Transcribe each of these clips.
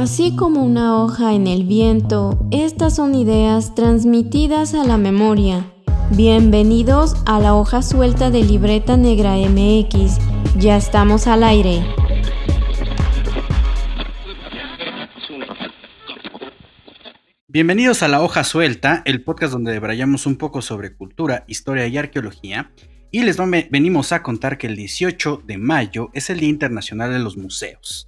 Así como una hoja en el viento, estas son ideas transmitidas a la memoria. Bienvenidos a la hoja suelta de Libreta Negra MX. Ya estamos al aire. Bienvenidos a La Hoja Suelta, el podcast donde debrayamos un poco sobre cultura, historia y arqueología. Y venimos a contar que el 18 de mayo es el Día Internacional de los Museos.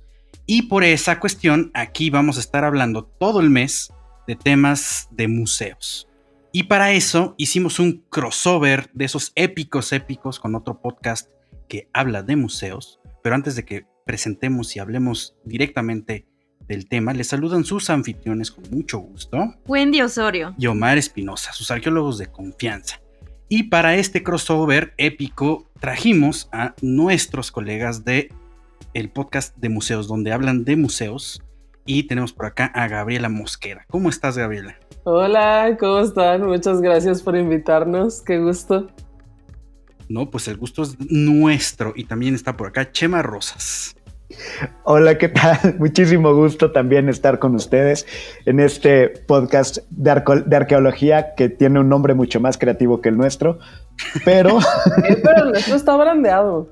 Y por esa cuestión, aquí vamos a estar hablando todo el mes de temas de museos. Y para eso hicimos un crossover de esos épicos con otro podcast que habla de museos. Pero antes de que presentemos y hablemos directamente del tema, les saludan sus anfitriones con mucho gusto. Wendy Osorio y Omar Espinosa, sus arqueólogos de confianza. Y para este crossover épico trajimos a nuestros colegas de el podcast de museos, donde hablan de museos. Y tenemos por acá a Gabriela Mosqueda. ¿Cómo estás, Gabriela? Hola, ¿cómo están? Muchas gracias por invitarnos, qué gusto. No, pues el gusto es nuestro. Y también está por acá Chema Rosas. Hola, ¿qué tal? Muchísimo gusto también estar con ustedes en este podcast de arqueología que tiene un nombre mucho más creativo que el nuestro, pero... pero el nuestro está brandeado.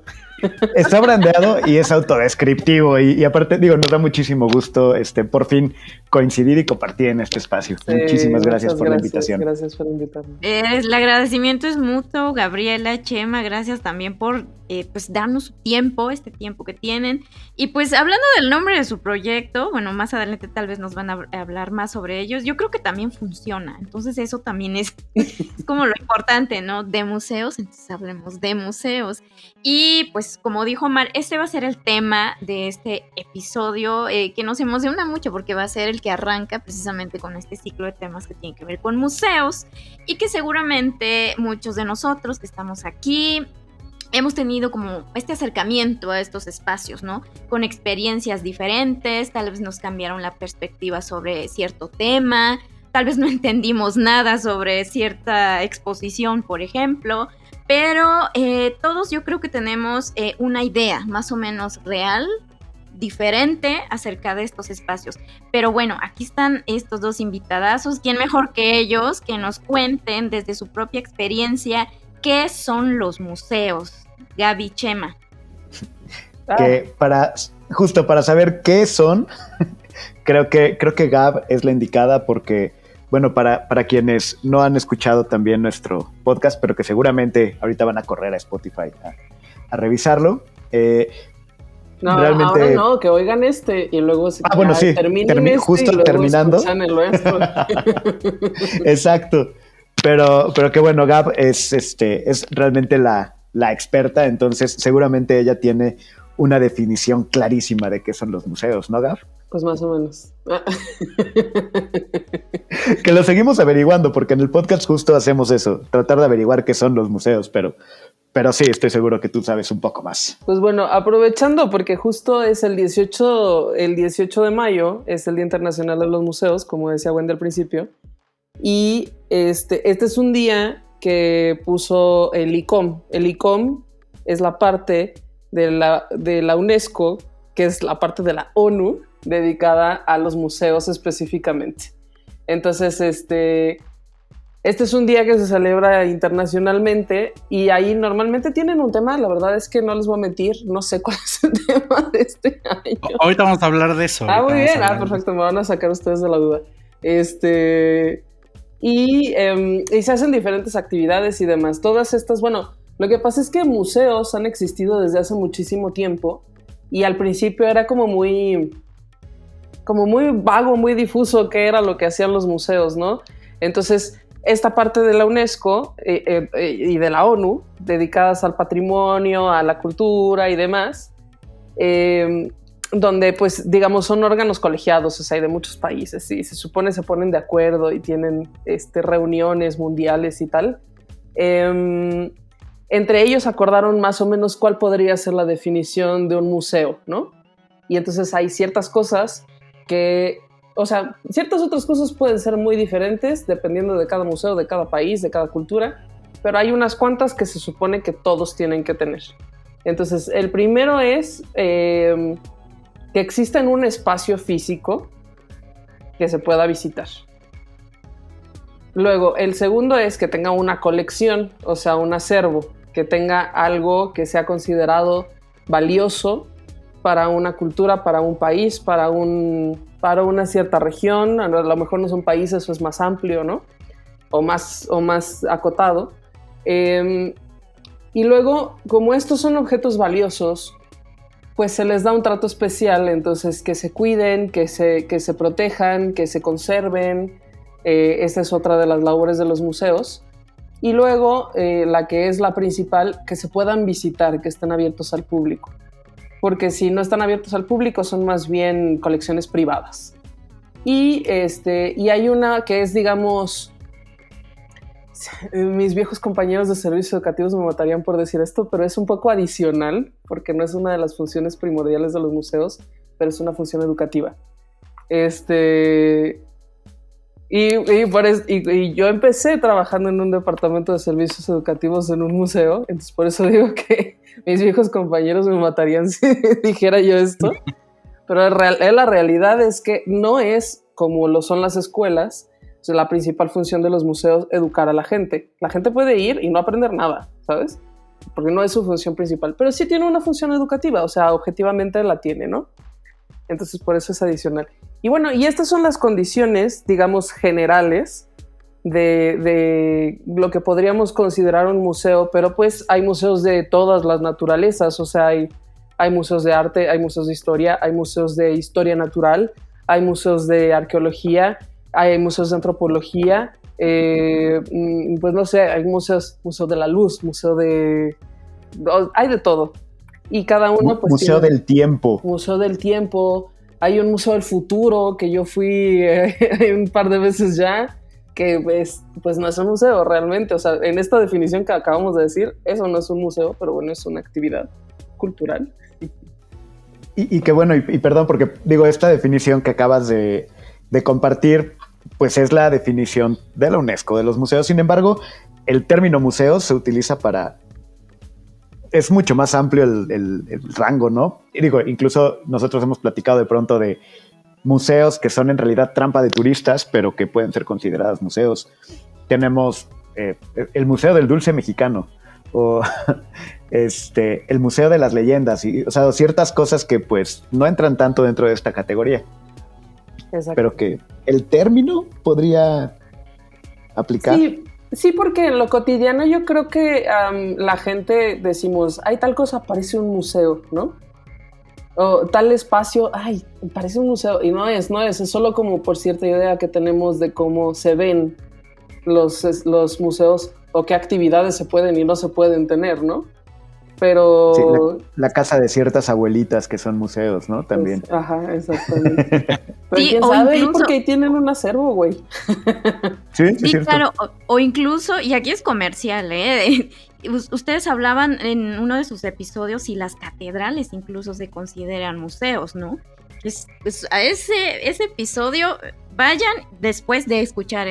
Está brandeado y es autodescriptivo y aparte, nos da muchísimo gusto por fin coincidir y compartir en este espacio. Sí, Muchísimas gracias por la invitación. Gracias por invitarme. El agradecimiento es mutuo, Gabriela, Chema, gracias también por pues darnos su tiempo, este tiempo que tienen. Y pues hablando del nombre de su proyecto, bueno, más adelante tal vez nos van a hablar más sobre ellos, yo creo que también funciona, entonces eso también es como lo importante, ¿no? De museos, entonces hablemos de museos. Y pues como dijo Omar, este va a ser el tema de este episodio que nos emociona mucho porque va a ser el que arranca precisamente con este ciclo de temas que tienen que ver con museos y que seguramente muchos de nosotros que estamos aquí hemos tenido como este acercamiento a estos espacios, ¿no? Con experiencias diferentes, tal vez nos cambiaron la perspectiva sobre cierto tema, tal vez no entendimos nada sobre cierta exposición, por ejemplo, pero todos yo creo que tenemos una idea más o menos real, diferente acerca de estos espacios. Pero bueno, aquí están estos dos invitadazos. ¿Quién mejor que ellos que nos cuenten desde su propia experiencia qué son los museos? Gaby, Chema. Que justo para saber qué son, creo que Gab es la indicada porque, bueno, para quienes no han escuchado también nuestro podcast, pero que seguramente ahorita van a correr a Spotify a revisarlo. No, realmente... ahora no, que oigan y luego bueno, sí, justo y luego terminando. El nuestro. Exacto. Pero qué bueno, Gab es realmente la experta, entonces seguramente ella tiene una definición clarísima de qué son los museos, ¿no, Gab? Pues más o menos. Que lo seguimos averiguando, porque en el podcast justo hacemos eso, tratar de averiguar qué son los museos, pero sí, estoy seguro que tú sabes un poco más. Pues bueno, aprovechando, porque justo es el 18 de mayo, es el Día Internacional de los Museos, como decía Wendy al principio, y este es un día que puso el ICOM. El ICOM es la parte de la UNESCO, que es la parte de la ONU, dedicada a los museos específicamente. Entonces, este es un día que se celebra internacionalmente y ahí normalmente tienen un tema, la verdad es que no les voy a mentir, no sé cuál es el tema de este año. Ahorita vamos a hablar de eso. Muy bien, perfecto, me van a sacar ustedes de la duda. Y se hacen diferentes actividades y demás. Todas estas, bueno, lo que pasa es que museos han existido desde hace muchísimo tiempo y al principio era como muy vago, muy difuso qué era lo que hacían los museos, ¿no? Entonces, esta parte de la UNESCO y de la ONU, dedicadas al patrimonio, a la cultura y demás, donde pues digamos son órganos colegiados, o sea, hay de muchos países y se supone se ponen de acuerdo y tienen reuniones mundiales y tal. Entre ellos acordaron más o menos cuál podría ser la definición de un museo, ¿no? Y entonces hay ciertas cosas ciertas otras cosas pueden ser muy diferentes dependiendo de cada museo, de cada país, de cada cultura, pero hay unas cuantas que se supone que todos tienen que tener. Entonces, el primero es que exista en un espacio físico que se pueda visitar. Luego, el segundo es que tenga una colección, o sea, un acervo, que tenga algo que sea considerado valioso para una cultura, para un país, para una cierta región. A lo mejor no son países, eso es más amplio, ¿no? O más acotado. Y luego, como estos son objetos valiosos, pues se les da un trato especial, entonces que se cuiden, que se protejan, que se conserven. Esta es otra de las labores de los museos. Y luego, la que es la principal, que se puedan visitar, que estén abiertos al público. Porque si no están abiertos al público, son más bien colecciones privadas. Y hay una que es, digamos, mis viejos compañeros de servicios educativos me matarían por decir esto, pero es un poco adicional, porque no es una de las funciones primordiales de los museos, pero es una función educativa. Y yo empecé trabajando en un departamento de servicios educativos en un museo, entonces por eso digo que mis viejos compañeros me matarían si dijera yo esto, pero la realidad es que no es como lo son las escuelas. O sea, la principal función de los museos es educar a la gente. La gente puede ir y no aprender nada, ¿sabes? Porque no es su función principal, pero sí tiene una función educativa, o sea, objetivamente la tiene, ¿no? Entonces por eso es adicional. Y bueno, y estas son las condiciones, digamos, generales de lo que podríamos considerar un museo, pero pues hay museos de todas las naturalezas, o sea, hay museos de arte, hay museos de historia, hay museos de historia natural, hay museos de arqueología, hay museos de antropología, pues no sé, hay museo de la luz, hay de todo. Y cada uno pues Museo del Tiempo. Museo del Tiempo. Hay un museo del futuro que yo fui un par de veces ya, que pues no es un museo realmente. O sea, en esta definición que acabamos de decir, eso no es un museo, pero bueno, es una actividad cultural. Y que bueno, y perdón, porque digo, esta definición que acabas de compartir, pues es la definición de la UNESCO de los museos. Sin embargo, el término museo se utiliza para... Es mucho más amplio el rango, ¿no? Y digo, incluso nosotros hemos platicado de pronto de museos que son en realidad trampa de turistas, pero que pueden ser considerados museos. Tenemos el Museo del Dulce Mexicano o el Museo de las Leyendas, o sea, ciertas cosas que pues no entran tanto dentro de esta categoría. Exacto. Pero que el término podría aplicar. Sí, porque en lo cotidiano yo creo que la gente decimos, ay, tal cosa parece un museo, ¿no? O tal espacio, ay, parece un museo. Y no es solo como por cierta idea que tenemos de cómo se ven los museos o qué actividades se pueden y no se pueden tener, ¿no? Pero... Sí, la casa de ciertas abuelitas que son museos, ¿no? También. Pues, ajá, exactamente. Pero sí, quién sabe, incluso... porque ahí tienen un acervo, güey. Sí, claro, o incluso, y aquí es comercial, ustedes hablaban en uno de sus episodios y las catedrales incluso se consideran museos, ¿no? A ese episodio, vayan después de escuchar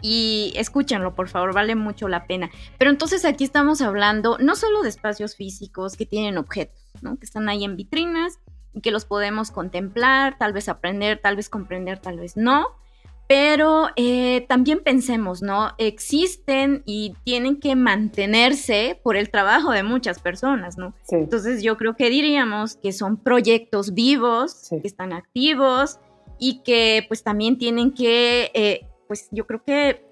y escúchenlo, por favor, vale mucho la pena. Pero entonces aquí estamos hablando no solo de espacios físicos que tienen objetos, ¿no? Que están ahí en vitrinas y que los podemos contemplar, tal vez aprender, tal vez comprender, tal vez no. Pero también pensemos, ¿no? Existen y tienen que mantenerse por el trabajo de muchas personas, ¿no? Sí. Entonces yo creo que diríamos que son proyectos vivos, sí, que están activos y que pues también tienen que... pues yo creo que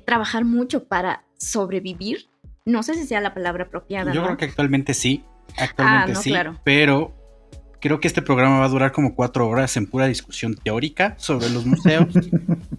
trabajar mucho para sobrevivir, no sé si sea la palabra apropiada. Yo creo que actualmente sí, sí, claro. Pero creo que este programa va a durar como 4 horas en pura discusión teórica sobre los museos,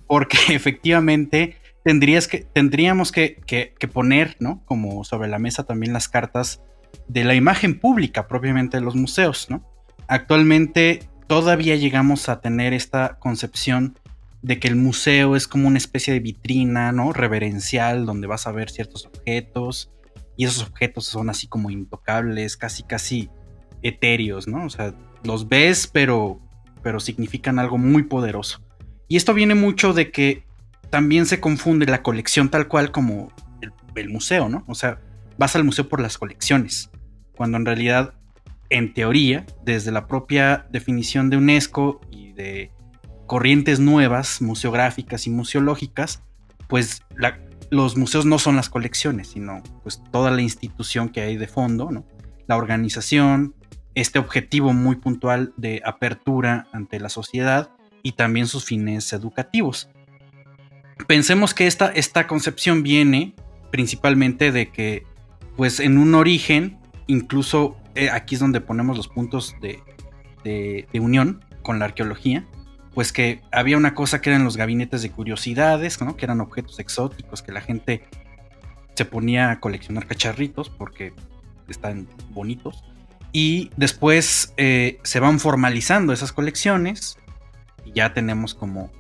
porque efectivamente tendríamos que poner, ¿no? Como sobre la mesa también las cartas de la imagen pública propiamente de los museos, ¿no? Actualmente todavía llegamos a tener esta concepción de que el museo es como una especie de vitrina, ¿no? Reverencial, donde vas a ver ciertos objetos, y esos objetos son así como intocables, casi etéreos, ¿no? O sea, los ves, pero significan algo muy poderoso. Y esto viene mucho de que también se confunde la colección tal cual como el museo, ¿no? O sea, vas al museo por las colecciones, cuando en realidad, en teoría, desde la propia definición de UNESCO y de corrientes nuevas, museográficas y museológicas, pues los museos no son las colecciones, sino pues toda la institución que hay de fondo, ¿no? La organización, este objetivo muy puntual de apertura ante la sociedad y también sus fines educativos. Pensemos que esta concepción viene principalmente de que, pues en un origen, incluso aquí es donde ponemos los puntos de unión con la arqueología, pues que había una cosa que eran los gabinetes de curiosidades, ¿no? Que eran objetos exóticos que la gente se ponía a coleccionar cacharritos porque están bonitos, y después se van formalizando esas colecciones y ya tenemos como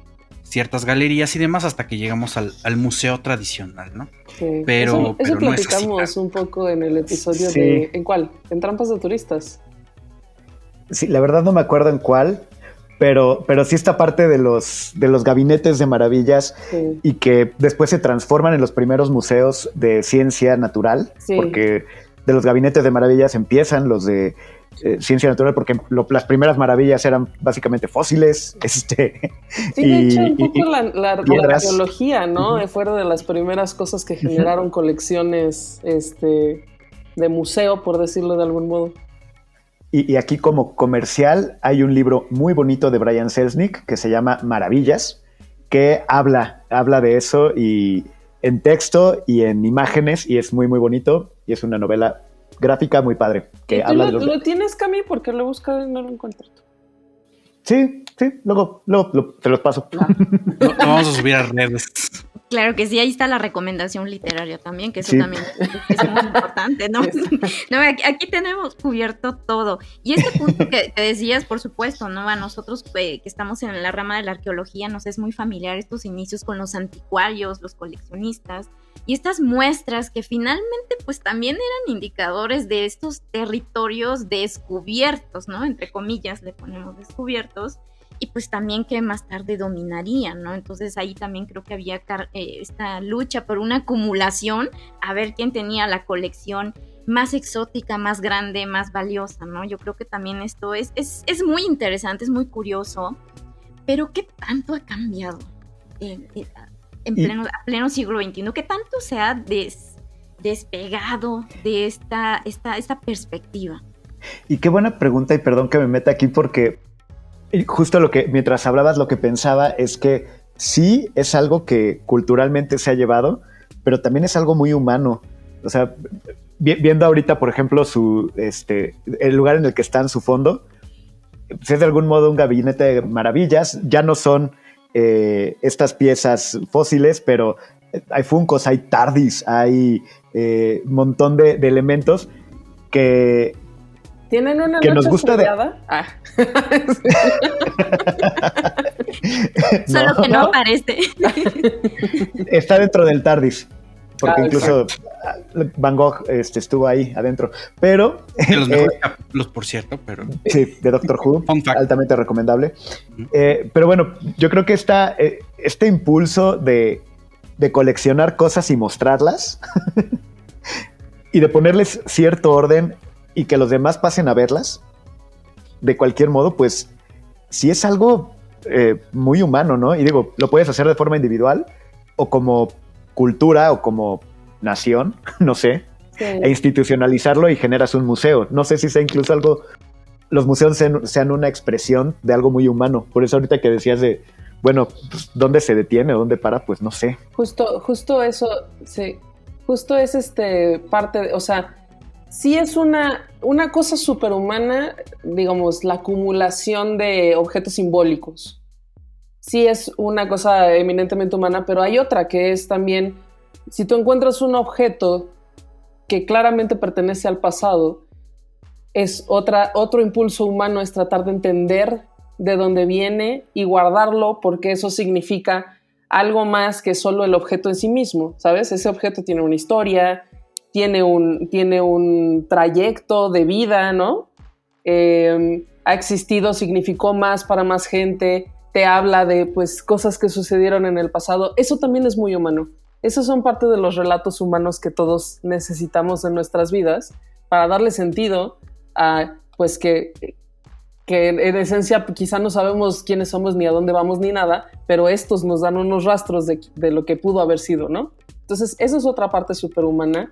ciertas galerías y demás hasta que llegamos al museo tradicional, ¿no? Sí. Pero eso no platicamos es así, claro. un poco en el episodio Sí. de... ¿En cuál? En Trampas de Turistas. Sí, la verdad no me acuerdo en cuál, pero sí esta parte de los gabinetes de maravillas, Sí. y que después se transforman en los primeros museos de ciencia natural, Sí. porque de los gabinetes de maravillas empiezan los de ciencia natural, porque las primeras maravillas eran básicamente fósiles, Sí, de hecho, un poco la piedras. arqueología, ¿no? Uh-huh. Fueron de las primeras cosas que generaron colecciones de museo, por decirlo de algún modo. Y aquí como comercial hay un libro muy bonito de Brian Selznick que se llama Maravillas, que habla de eso y en texto y en imágenes, y es muy muy bonito, y es una novela gráfica muy padre que ¿Y tú habla de lo tienes, Cami? Porque lo he buscado y no lo encuentro. Sí, luego te los paso. Lo vamos a subir a redes. Claro que sí, ahí está la recomendación literaria también, que eso Sí. también es muy importante, ¿no? No, aquí tenemos cubierto todo. Y este punto que decías, por supuesto, ¿no? A nosotros que estamos en la rama de la arqueología nos es muy familiar estos inicios con los anticuarios, los coleccionistas, y estas muestras que finalmente pues también eran indicadores de estos territorios descubiertos, ¿no? Entre comillas le ponemos descubiertos, y pues también que más tarde dominarían, ¿no? Entonces ahí también creo que había esta lucha por una acumulación, a ver quién tenía la colección más exótica, más grande, más valiosa, ¿no? Yo creo que también esto es muy interesante, es muy curioso, pero ¿qué tanto ha cambiado a pleno siglo XXI? ¿Qué tanto se ha despegado de esta perspectiva? Y qué buena pregunta, y perdón que me meta aquí porque justo mientras hablabas, lo que pensaba es que sí es algo que culturalmente se ha llevado, pero también es algo muy humano. O sea, viendo ahorita, por ejemplo, el lugar en el que está en su fondo, pues es de algún modo un gabinete de maravillas. Ya no son estas piezas fósiles, pero hay funcos, hay TARDIS, hay un montón de elementos que... ¿Tienen una que noche nos gusta estrellada? Solo que no aparece. Está dentro del TARDIS, porque incluso exacto. Van Gogh estuvo ahí adentro. Pero... De los mejores capítulos, por cierto, pero... Sí, de Doctor Who, altamente recomendable. Uh-huh. Pero bueno, yo creo que este impulso de coleccionar cosas y mostrarlas y de ponerles cierto orden y que los demás pasen a verlas, de cualquier modo, pues sí es algo muy humano, ¿no? Y digo, lo puedes hacer de forma individual o como cultura o como nación, no sé, Sí. e institucionalizarlo y generas un museo. No sé si sea incluso algo, los museos sean una expresión de algo muy humano. Por eso ahorita que decías de, bueno, pues, ¿dónde se detiene? ¿Dónde para? Pues no sé. Justo eso, sí. Justo es parte de, o sea, sí es una cosa superhumana, digamos, la acumulación de objetos simbólicos. Sí es una cosa eminentemente humana, pero hay otra que es también, si tú encuentras un objeto que claramente pertenece al pasado, es otro impulso humano, es tratar de entender de dónde viene y guardarlo, porque eso significa algo más que solo el objeto en sí mismo, ¿sabes? Ese objeto tiene una historia, tiene un trayecto de vida, ¿no? Ha existido, significó más para más gente, te habla de pues, cosas que sucedieron en el pasado. Eso también es muy humano. Esos son parte de los relatos humanos que todos necesitamos en nuestras vidas para darle sentido a pues, que que en esencia quizá no sabemos quiénes somos ni a dónde vamos ni nada, pero estos nos dan unos rastros de lo que pudo haber sido, ¿no? Entonces, esa es otra parte superhumana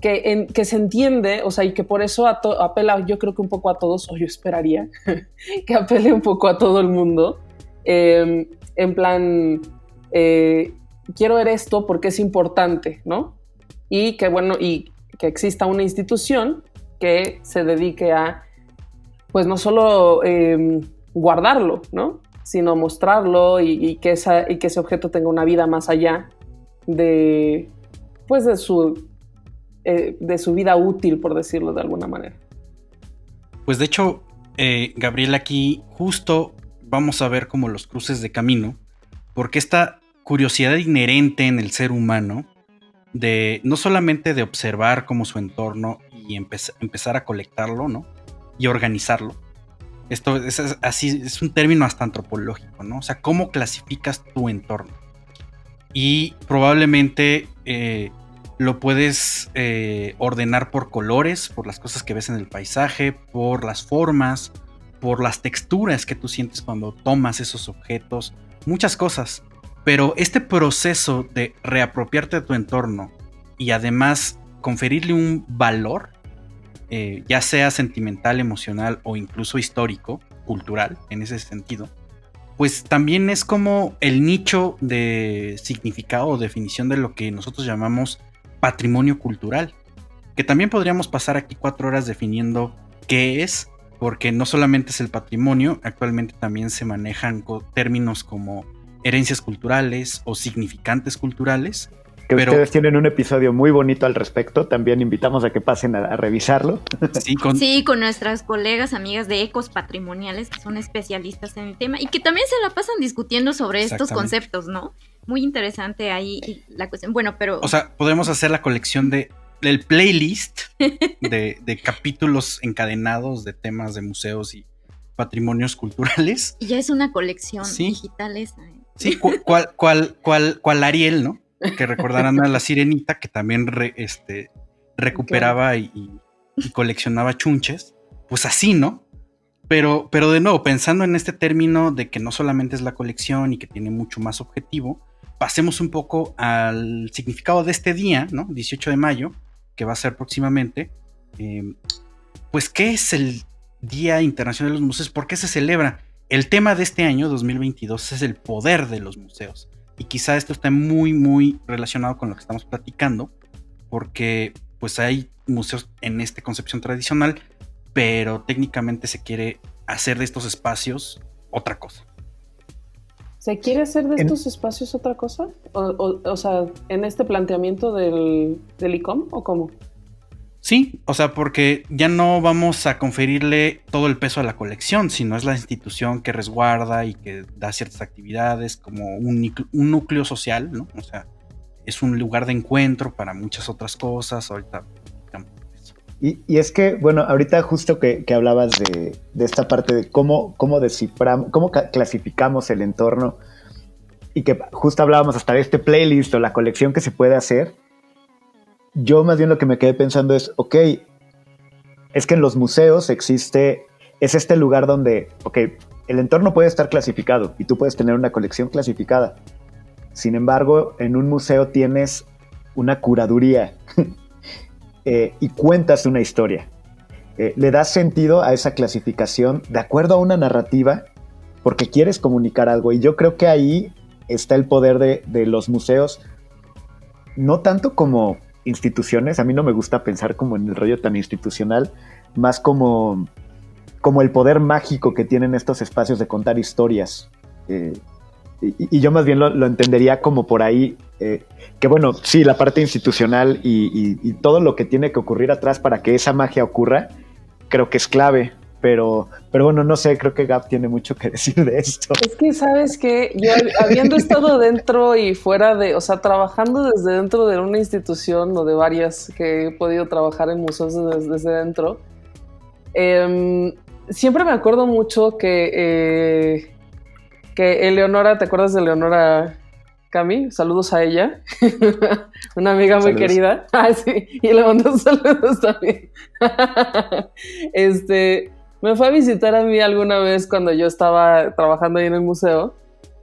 que se entiende, o sea, y que por eso apela, yo creo que un poco a todos, o yo esperaría que apele un poco a todo el mundo, en plan, quiero ver esto porque es importante, ¿no? Y que, bueno, y que exista una institución que se dedique a, pues no solo guardarlo, ¿no? Sino mostrarlo y que ese objeto tenga una vida más allá de, pues de su vida útil, por decirlo de alguna manera. Pues de hecho, Gabriel, aquí justo vamos a ver como los cruces de camino, porque esta curiosidad inherente en el ser humano, de no solamente de observar como su entorno y empezar a colectarlo, ¿no? Y organizarlo. Esto es un término hasta antropológico, ¿no? O sea, ¿cómo clasificas tu entorno? Y probablemente lo puedes ordenar por colores, por las cosas que ves en el paisaje, por las formas, por las texturas que tú sientes cuando tomas esos objetos, muchas cosas. Pero este proceso de reapropiarte de tu entorno y además conferirle un valor, ya sea sentimental, emocional o incluso histórico, cultural, en ese sentido, pues también es como el nicho de significado o definición de lo que nosotros llamamos patrimonio cultural, que también podríamos pasar aquí 4 horas definiendo qué es, porque no solamente es el patrimonio, actualmente también se manejan términos como herencias culturales o significantes culturales. Pero ustedes tienen un episodio muy bonito al respecto, también invitamos a que pasen a revisarlo. Sí, con nuestras colegas, amigas de Ecos Patrimoniales, que son especialistas en el tema y que también se la pasan discutiendo sobre estos conceptos, ¿no? Muy interesante ahí la cuestión. Bueno, pero... O sea, podemos hacer la colección del playlist de capítulos encadenados de temas de museos y patrimonios culturales. Y ya es una colección digital esa. Sí, cual Ariel, ¿no? Que recordarán a la sirenita, que también recuperaba y coleccionaba chunches. Pues así, ¿no? Pero de nuevo, pensando en este término de que no solamente es la colección y que tiene mucho más objetivo, pasemos un poco al significado de este día, ¿no? 18 de mayo, que va a ser próximamente. Pues, ¿qué es el Día Internacional de los Museos? ¿Por qué se celebra? El tema de este año, 2022, es el poder de los museos. Y quizá esto está muy, muy relacionado con lo que estamos platicando, porque pues hay museos en esta concepción tradicional, pero técnicamente se quiere hacer de estos espacios otra cosa. ¿Se quiere hacer de estos espacios otra cosa? O sea, ¿en este planteamiento del ICOM o cómo? Sí, o sea, porque ya no vamos a conferirle todo el peso a la colección, sino es la institución que resguarda y que da ciertas actividades como un núcleo social, ¿no? O sea, es un lugar de encuentro para muchas otras cosas. Ahorita. Y es que, bueno, ahorita justo que hablabas de esta parte de cómo desciframos, cómo clasificamos el entorno, y que justo hablábamos hasta de este playlist o la colección que se puede hacer. Yo más bien lo que me quedé pensando es, ok, es que en los museos es este lugar donde, ok, el entorno puede estar clasificado y tú puedes tener una colección clasificada. Sin embargo, en un museo tienes una curaduría y cuentas una historia. Le das sentido a esa clasificación de acuerdo a una narrativa porque quieres comunicar algo. Y yo creo que ahí está el poder de los museos, no tanto como instituciones, a mí no me gusta pensar como en el rollo tan institucional, más como el poder mágico que tienen estos espacios de contar historias. Y yo más bien lo entendería como por ahí, que bueno, sí, la parte institucional y todo lo que tiene que ocurrir atrás para que esa magia ocurra, creo que es clave. Pero bueno, no sé, creo que Gab tiene mucho que decir de esto. Es que, ¿sabes qué? Yo, habiendo estado dentro y fuera de, o sea, trabajando desde dentro de una institución o de varias que he podido trabajar en museos desde dentro, siempre me acuerdo mucho que Eleonora, ¿te acuerdas de Eleonora Cami? Saludos a ella, una amiga muy querida. Ah, sí, y le mando saludos también. me fue a visitar a mí alguna vez cuando yo estaba trabajando ahí en el museo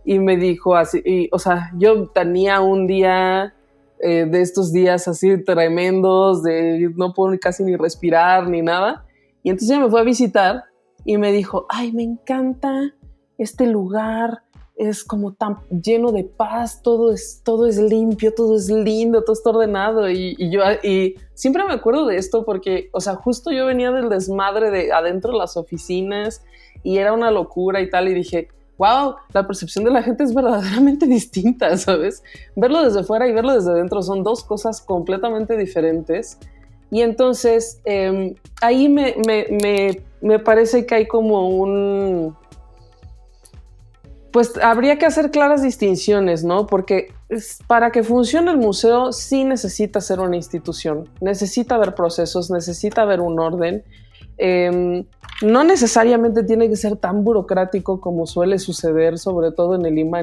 y me dijo así, o sea, yo tenía un día de estos días así tremendos, de no puedo casi ni respirar ni nada, y entonces ella me fue a visitar y me dijo, ay, me encanta este lugar, es como tan lleno de paz, todo es limpio, todo es lindo, todo está ordenado, y yo siempre me acuerdo de esto porque, o sea, justo yo venía del desmadre de adentro de las oficinas y era una locura y tal, y dije, wow, la percepción de la gente es verdaderamente distinta, ¿sabes? Verlo desde fuera y verlo desde dentro son dos cosas completamente diferentes, y entonces ahí me parece que hay como un... Pues habría que hacer claras distinciones, ¿no? Porque para que funcione el museo sí necesita ser una institución, necesita haber procesos, necesita haber un orden. No necesariamente tiene que ser tan burocrático como suele suceder, sobre todo en el INBA,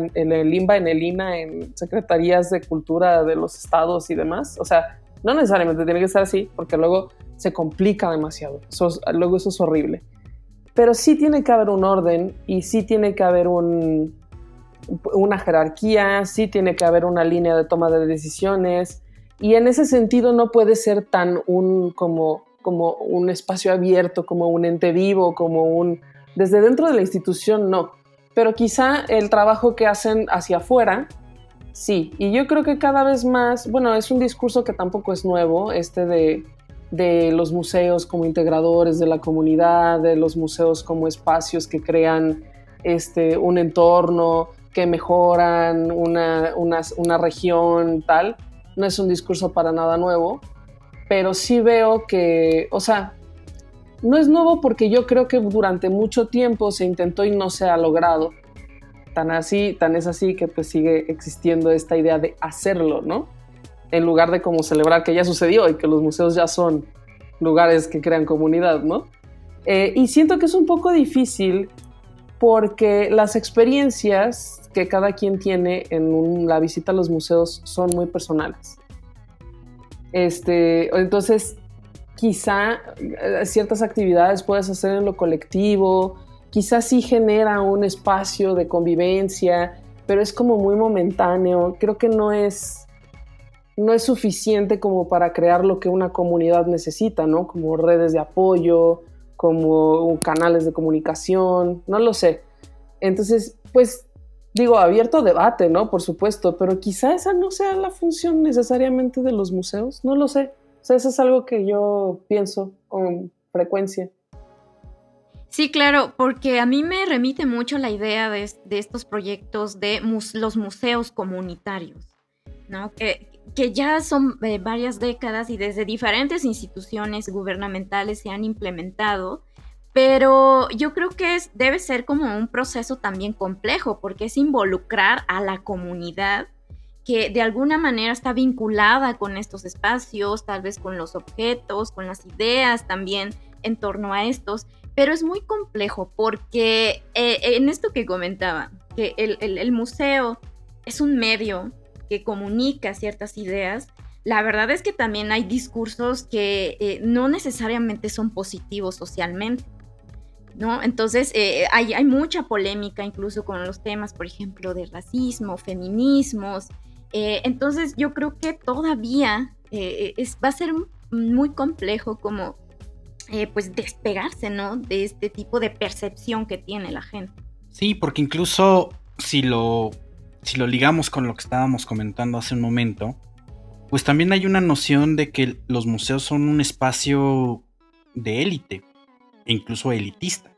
en el INA, en secretarías de cultura de los estados y demás. O sea, no necesariamente tiene que ser así, porque luego se complica demasiado. Luego eso es horrible. Pero sí tiene que haber un orden y sí tiene que haber una jerarquía, sí tiene que haber una línea de toma de decisiones, y en ese sentido no puede ser tan como un espacio abierto, como un ente vivo, desde dentro de la institución no, pero quizá el trabajo que hacen hacia afuera sí, y yo creo que cada vez más, bueno, es un discurso que tampoco es nuevo, de los museos como integradores de la comunidad, de los museos como espacios que crean un entorno, que mejoran una región, tal. No es un discurso para nada nuevo, pero sí veo que, o sea, no es nuevo porque yo creo que durante mucho tiempo se intentó y no se ha logrado. Tan es así que pues sigue existiendo esta idea de hacerlo, ¿no? En lugar de como celebrar que ya sucedió y que los museos ya son lugares que crean comunidad, ¿no? Y siento que es un poco difícil porque las experiencias que cada quien tiene en la visita a los museos son muy personales. Entonces, quizá ciertas actividades puedes hacer en lo colectivo, quizá sí genera un espacio de convivencia, pero es como muy momentáneo. Creo que no es suficiente como para crear lo que una comunidad necesita, ¿no? Como redes de apoyo, como canales de comunicación, no lo sé. Entonces, pues, digo, abierto a debate, ¿no? Por supuesto, pero quizá esa no sea la función necesariamente de los museos, no lo sé. O sea, eso es algo que yo pienso con frecuencia. Sí, claro, porque a mí me remite mucho la idea de estos proyectos de los museos comunitarios, ¿no? Que ya son varias décadas y desde diferentes instituciones gubernamentales se han implementado, pero yo creo que debe ser como un proceso también complejo, porque es involucrar a la comunidad que de alguna manera está vinculada con estos espacios, tal vez con los objetos, con las ideas también en torno a estos, pero es muy complejo porque en esto que comentaba, que el museo es un medio que comunica ciertas ideas, la verdad es que también hay discursos que no necesariamente son positivos socialmente, ¿no? Entonces hay mucha polémica incluso con los temas, por ejemplo, de racismo, feminismos. Entonces yo creo que todavía va a ser muy complejo como pues despegarse, ¿no? De este tipo de percepción que tiene la gente. Sí, porque incluso si lo ligamos con lo que estábamos comentando hace un momento, pues también hay una noción de que los museos son un espacio de élite, e incluso elitista.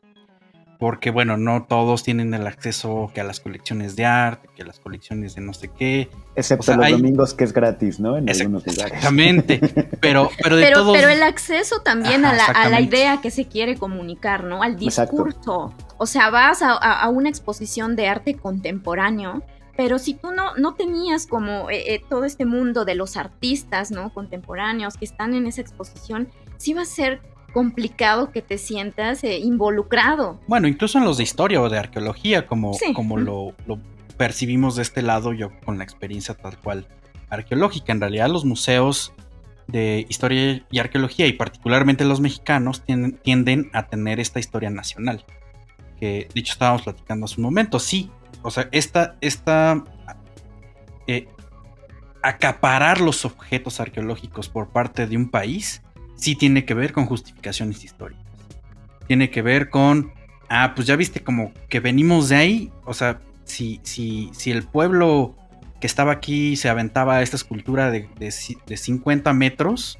Porque, bueno, no todos tienen el acceso que a las colecciones de arte, que a las colecciones de no sé qué. Excepto los domingos, que es gratis, ¿no? En algunos lugares. Exactamente. Pero el acceso también a la idea que se quiere comunicar, ¿no? Al discurso. Exacto. O sea, vas a una exposición de arte contemporáneo, pero si tú no tenías como todo este mundo de los artistas, ¿no? Contemporáneos que están en esa exposición, sí va a ser complicado que te sientas involucrado. Bueno, incluso en los de historia o de arqueología, como lo percibimos de este lado, yo con la experiencia tal cual arqueológica. En realidad los museos de historia y arqueología, y particularmente los mexicanos, tienden a tener esta historia nacional. Que de hecho estábamos platicando hace un momento. Sí, o sea, acaparar los objetos arqueológicos por parte de un país sí tiene que ver con justificaciones históricas. Tiene que ver con, pues ya viste como que venimos de ahí. O sea, si el pueblo que estaba aquí se aventaba esta escultura de 50 metros,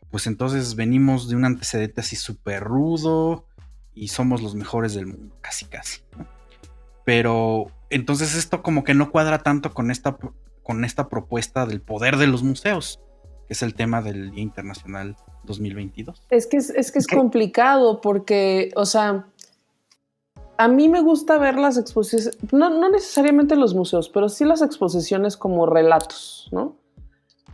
pues entonces venimos de un antecedente así súper rudo y somos los mejores del mundo, casi, ¿no? Pero entonces esto como que no cuadra tanto con esta propuesta del poder de los museos, que es el tema del Día Internacional 2022. Es que es complicado porque, o sea, a mí me gusta ver las exposiciones, no necesariamente los museos, pero sí las exposiciones como relatos, ¿no?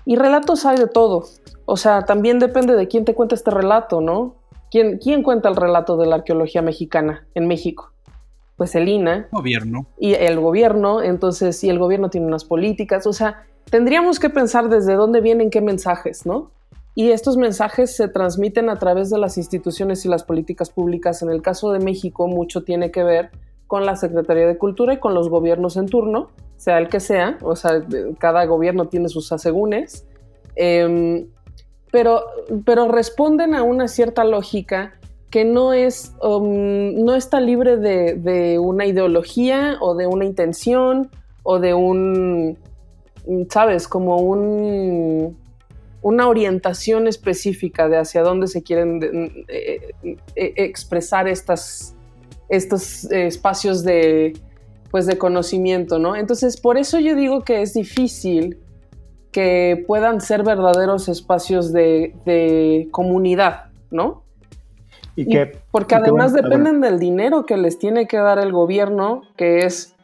Y relatos hay de todo. O sea, también depende de quién te cuenta este relato, ¿no? ¿Quién cuenta el relato de la arqueología mexicana en México? Pues el INAH. Gobierno. Y el gobierno, entonces, si el gobierno tiene unas políticas, o sea, tendríamos que pensar desde dónde vienen qué mensajes, ¿no? Y estos mensajes se transmiten a través de las instituciones y las políticas públicas. En el caso de México, mucho tiene que ver con la Secretaría de Cultura y con los gobiernos en turno, sea el que sea, o sea, cada gobierno tiene sus asegúnes, pero responden a una cierta lógica que no está libre de una ideología o de una intención o de ¿sabes? Como una orientación específica de hacia dónde se quieren expresar estos espacios de conocimiento, ¿no? Entonces, por eso yo digo que es difícil que puedan ser verdaderos espacios de comunidad, ¿no? Porque además dependen del dinero que les tiene que dar el gobierno, que es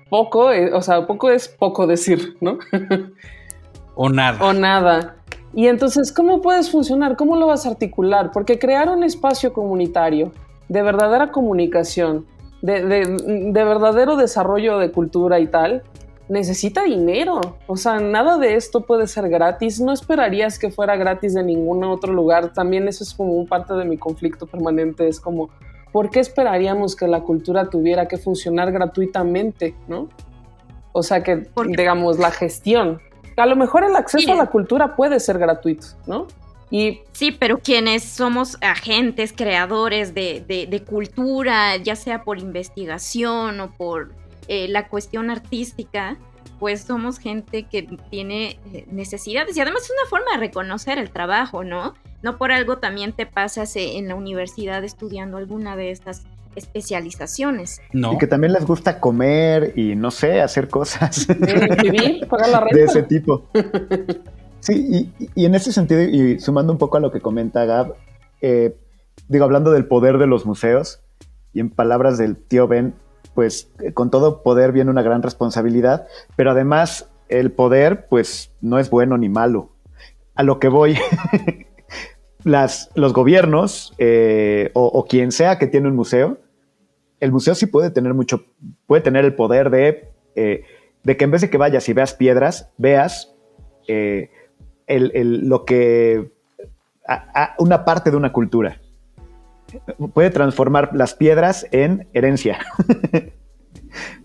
poco, o sea, poco es poco decir, ¿no? O nada. O nada. Y entonces, ¿cómo puedes funcionar? ¿Cómo lo vas a articular? Porque crear un espacio comunitario de verdadera comunicación, de verdadero desarrollo de cultura y tal, necesita dinero. O sea, nada de esto puede ser gratis. No esperarías que fuera gratis de ningún otro lugar. También eso es como parte de mi conflicto permanente. Es como, ¿por qué esperaríamos que la cultura tuviera que funcionar gratuitamente, ¿no? O sea, que, digamos, la gestión. A lo mejor el acceso a la cultura puede ser gratuito, ¿no? Sí, pero quienes somos agentes, creadores de cultura, ya sea por investigación o por la cuestión artística, pues somos gente que tiene necesidades y además es una forma de reconocer el trabajo, ¿no? No por algo también te pasas en la universidad estudiando alguna de estas especializaciones. No. Y que también les gusta comer y, no sé, hacer cosas. Vivir, pagar la renta. De ese tipo. Sí, y en ese sentido, y sumando un poco a lo que comenta Gab, hablando del poder de los museos, y en palabras del tío Ben, pues con todo poder viene una gran responsabilidad, pero además el poder, pues no es bueno ni malo. A lo que voy, los gobiernos o quien sea que tiene un museo, el museo sí puede tener el poder de que en vez de que vayas y veas piedras, veas lo que una parte de una cultura. Puede transformar las piedras en herencia.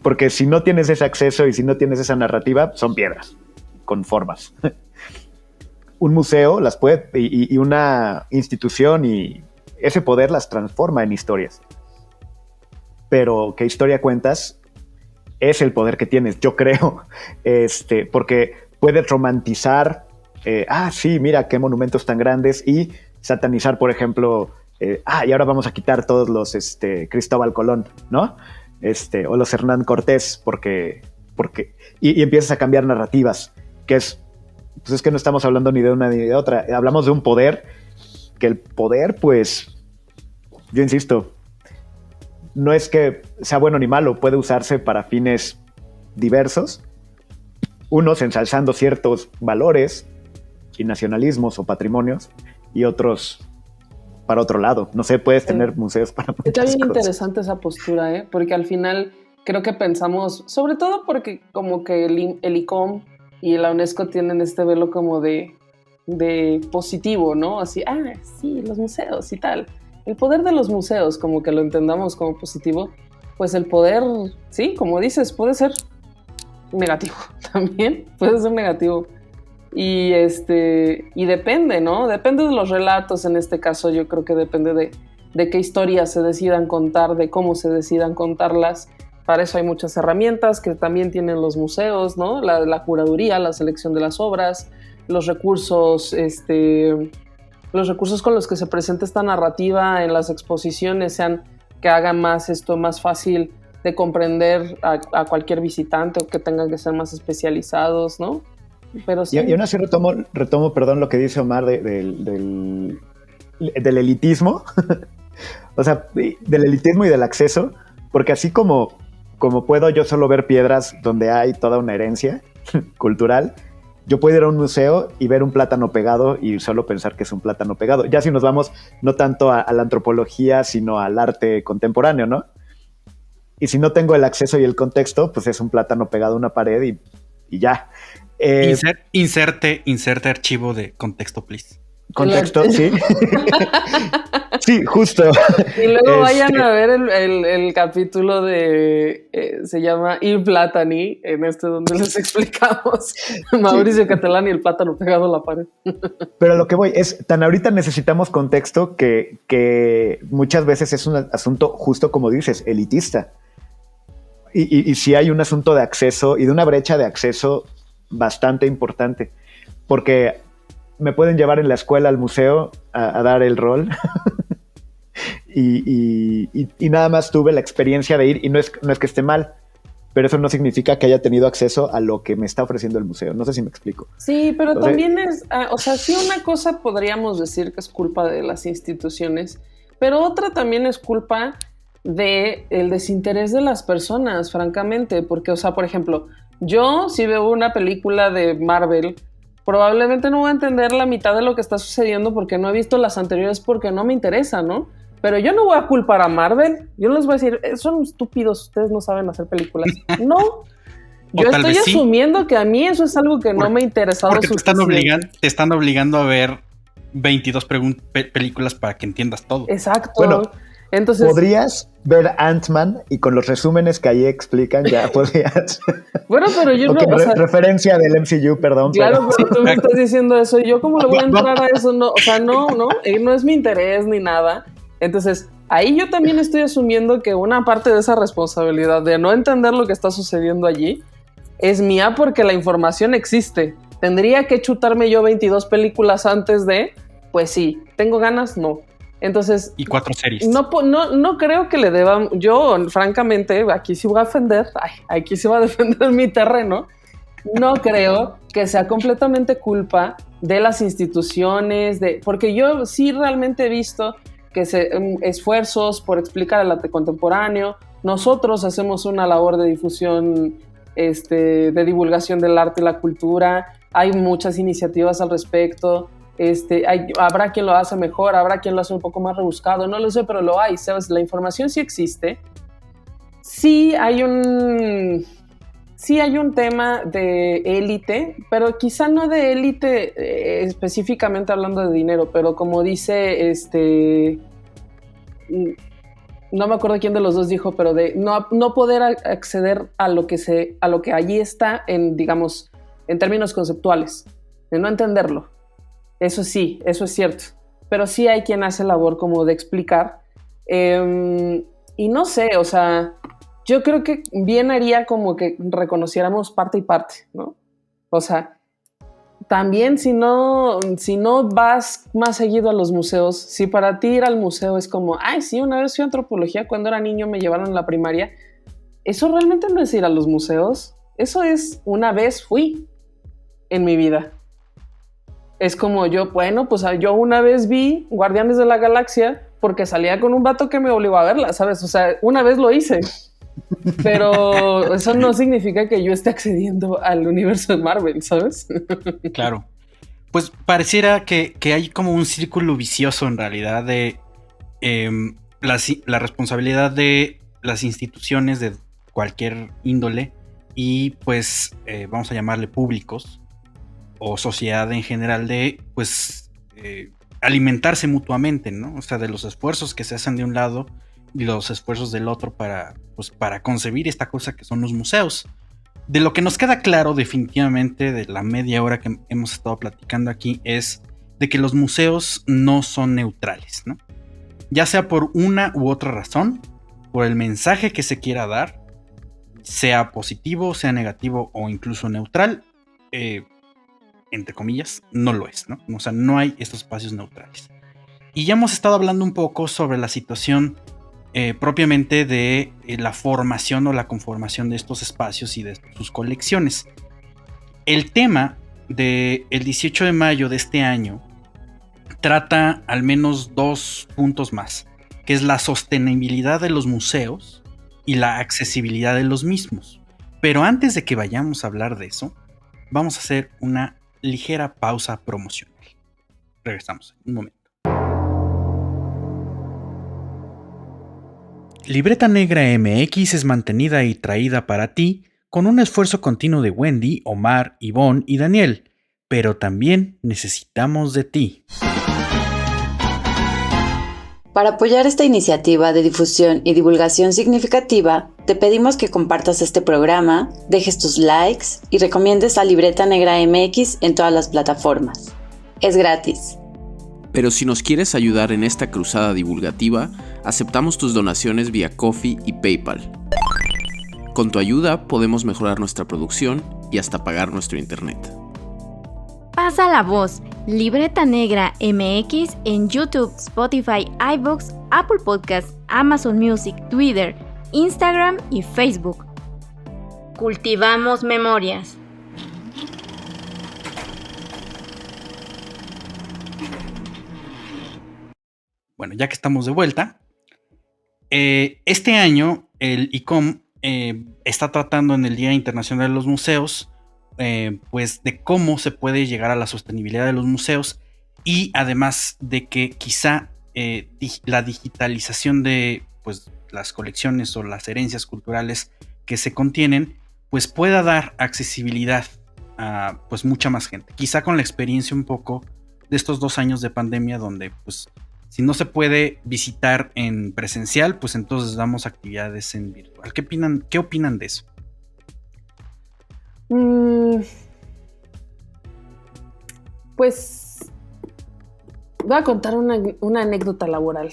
Porque si no tienes ese acceso y si no tienes esa narrativa, son piedras con formas. Un museo las puede, y una institución, y ese poder las transforma en historias. Pero ¿qué historia cuentas? Es el poder que tienes, yo creo. Porque puedes romantizar, sí, mira qué monumentos tan grandes, y satanizar, por ejemplo, y ahora vamos a quitar todos los Cristóbal Colón, ¿no? O los Hernán Cortés, porque y empiezas a cambiar narrativas, que es que no estamos hablando ni de una ni de otra, hablamos de un poder, que el poder, pues, yo insisto, no es que sea bueno ni malo, puede usarse para fines diversos, unos ensalzando ciertos valores y nacionalismos o patrimonios, y otros para otro lado. No sé, puedes tener museos para muchas Está bien cosas. interesante esa postura, porque al final creo que pensamos, sobre todo porque como que el ICOM y la UNESCO tienen este velo como de de positivo, ¿no? Así, sí, los museos y tal. El poder de los museos, como que lo entendamos como positivo, pues el poder, sí, como dices, puede ser negativo también, puede ser negativo. Y depende, ¿no? Depende de los relatos. En este caso yo creo que depende de qué historias se decidan contar, de cómo se decidan contarlas. Para eso hay muchas herramientas que también tienen los museos, ¿no? La curaduría, la selección de las obras, los recursos con los que se presenta esta narrativa en las exposiciones, que hagan más esto más fácil de comprender a cualquier visitante, o que tengan que ser más especializados, ¿no? Pero sí. Y aún así retomo, perdón, lo que dice Omar del elitismo, o sea, del elitismo y del acceso, porque así como puedo yo solo ver piedras donde hay toda una herencia cultural, yo puedo ir a un museo y ver un plátano pegado y solo pensar que es un plátano pegado. Ya si nos vamos no tanto a la antropología, sino al arte contemporáneo, ¿no? Y si no tengo el acceso y el contexto, pues es un plátano pegado a una pared y ya. Inserte archivo de contexto, please. Contexto, sí. Sí, justo. Y luego vayan a ver el capítulo se llama Il Platani, donde les explicamos Mauricio Catalán y el plátano pegado a la pared. Pero lo que voy es, tan ahorita necesitamos contexto que muchas veces es un asunto, justo como dices, elitista. Y sí hay un asunto de acceso y de una brecha de acceso bastante importante, porque me pueden llevar en la escuela al museo a dar el rol y nada más tuve la experiencia de ir, y no es que esté mal, pero eso no significa que haya tenido acceso a lo que me está ofreciendo el museo. No sé si me explico. Sí, pero entonces, también sí, una cosa podríamos decir que es culpa de las instituciones, pero otra también es culpa del desinterés de las personas, francamente, porque, por ejemplo, yo si veo una película de Marvel, probablemente no voy a entender la mitad de lo que está sucediendo porque no he visto las anteriores, porque no me interesa, ¿no? Pero yo no voy a culpar a Marvel. Yo no les voy a decir, son estúpidos, ustedes no saben hacer películas. No. Yo estoy asumiendo que a mí eso es algo que no me ha interesado suficiente. Te están obligando a ver 22 películas para que entiendas todo. Exacto. Bueno, entonces, podrías ver Ant-Man y con los resúmenes que ahí explican ya podrías. Bueno, pero yo okay, no. Referencia del MCU, perdón. Claro, pero tú me estás diciendo eso. ¿Y yo cómo le voy a entrar a eso? No, no es mi interés ni nada. Entonces, ahí yo también estoy asumiendo que una parte de esa responsabilidad de no entender lo que está sucediendo allí es mía, porque la información existe. ¿Tendría que chutarme yo 22 películas antes de? Pues sí. ¿Tengo ganas? No. Entonces, y 4 series. No creo que le deban. Yo, francamente, aquí sí voy a defender. Aquí sí voy a defender mi terreno. No creo que sea completamente culpa de las instituciones, porque yo sí realmente he visto que esfuerzos por explicar el arte contemporáneo. Nosotros hacemos una labor de difusión, de divulgación del arte y la cultura. Hay muchas iniciativas al respecto. Habrá quien lo hace mejor, habrá quien lo hace un poco más rebuscado, no lo sé, pero lo hay, ¿sabes? La información sí existe. Sí hay un tema de élite, pero quizá no de élite específicamente hablando de dinero, pero como dice no me acuerdo quién de los dos dijo, pero de no poder acceder a lo que allí está digamos, en términos conceptuales, de no entenderlo. Eso sí, eso es cierto. Pero sí hay quien hace labor como de explicar. Y no sé, yo creo que bien haría como que reconociéramos parte y parte, ¿no? También si no vas más seguido a los museos, si para ti ir al museo es como, sí, una vez fui a antropología cuando era niño, me llevaron a la primaria, eso realmente no es ir a los museos. Eso es una vez fui en mi vida. Es como yo una vez vi Guardianes de la Galaxia porque salía con un vato que me obligó a verla, ¿sabes? Una vez lo hice. Pero eso no significa que yo esté accediendo al universo de Marvel, ¿sabes? Claro. Pues pareciera que hay como un círculo vicioso en realidad de la responsabilidad de las instituciones de cualquier índole y pues vamos a llamarle públicos. o sociedad en general de, pues, alimentarse mutuamente, ¿no? O sea, de los esfuerzos que se hacen de un lado y los esfuerzos del otro para concebir esta cosa que son los museos. De lo que nos queda claro definitivamente de la media hora que hemos estado platicando aquí es de que los museos no son neutrales, ¿no? Ya sea por una u otra razón, por el mensaje que se quiera dar, sea positivo, sea negativo o incluso neutral, entre comillas, no lo es, ¿no? O sea, no hay estos espacios neutrales. Y ya hemos estado hablando un poco sobre la situación propiamente de la formación o la conformación de estos espacios y de sus colecciones. El tema del 18 de mayo de este año trata al menos 2 puntos más, que es la sostenibilidad de los museos y la accesibilidad de los mismos. Pero antes de que vayamos a hablar de eso, vamos a hacer una ligera pausa promocional. Regresamos en un momento. Libreta Negra MX es mantenida y traída para ti con un esfuerzo continuo de Wendy, Omar, Ivonne y Daniel, pero también necesitamos de ti. Para apoyar esta iniciativa de difusión y divulgación significativa, te pedimos que compartas este programa, dejes tus likes y recomiendes a Libreta Negra MX en todas las plataformas. Es gratis. Pero si nos quieres ayudar en esta cruzada divulgativa, aceptamos tus donaciones vía Ko-fi y PayPal. Con tu ayuda podemos mejorar nuestra producción y hasta pagar nuestro internet. Pasa la voz, Libreta Negra MX en YouTube, Spotify, iVoox, Apple Podcasts, Amazon Music, Twitter, Instagram y Facebook. Cultivamos memorias. Bueno, ya que estamos de vuelta, este año el ICOM está tratando en el Día Internacional de los Museos pues de cómo se puede llegar a la sostenibilidad de los museos y además de que quizá la digitalización de pues, las colecciones o las herencias culturales que se contienen pues pueda dar accesibilidad a pues mucha más gente. Quizá con la experiencia un poco de estos 2 años de pandemia donde pues si no se puede visitar en presencial, pues entonces damos actividades en virtual. ¿Qué opinan de eso? Pues voy a contar una anécdota laboral.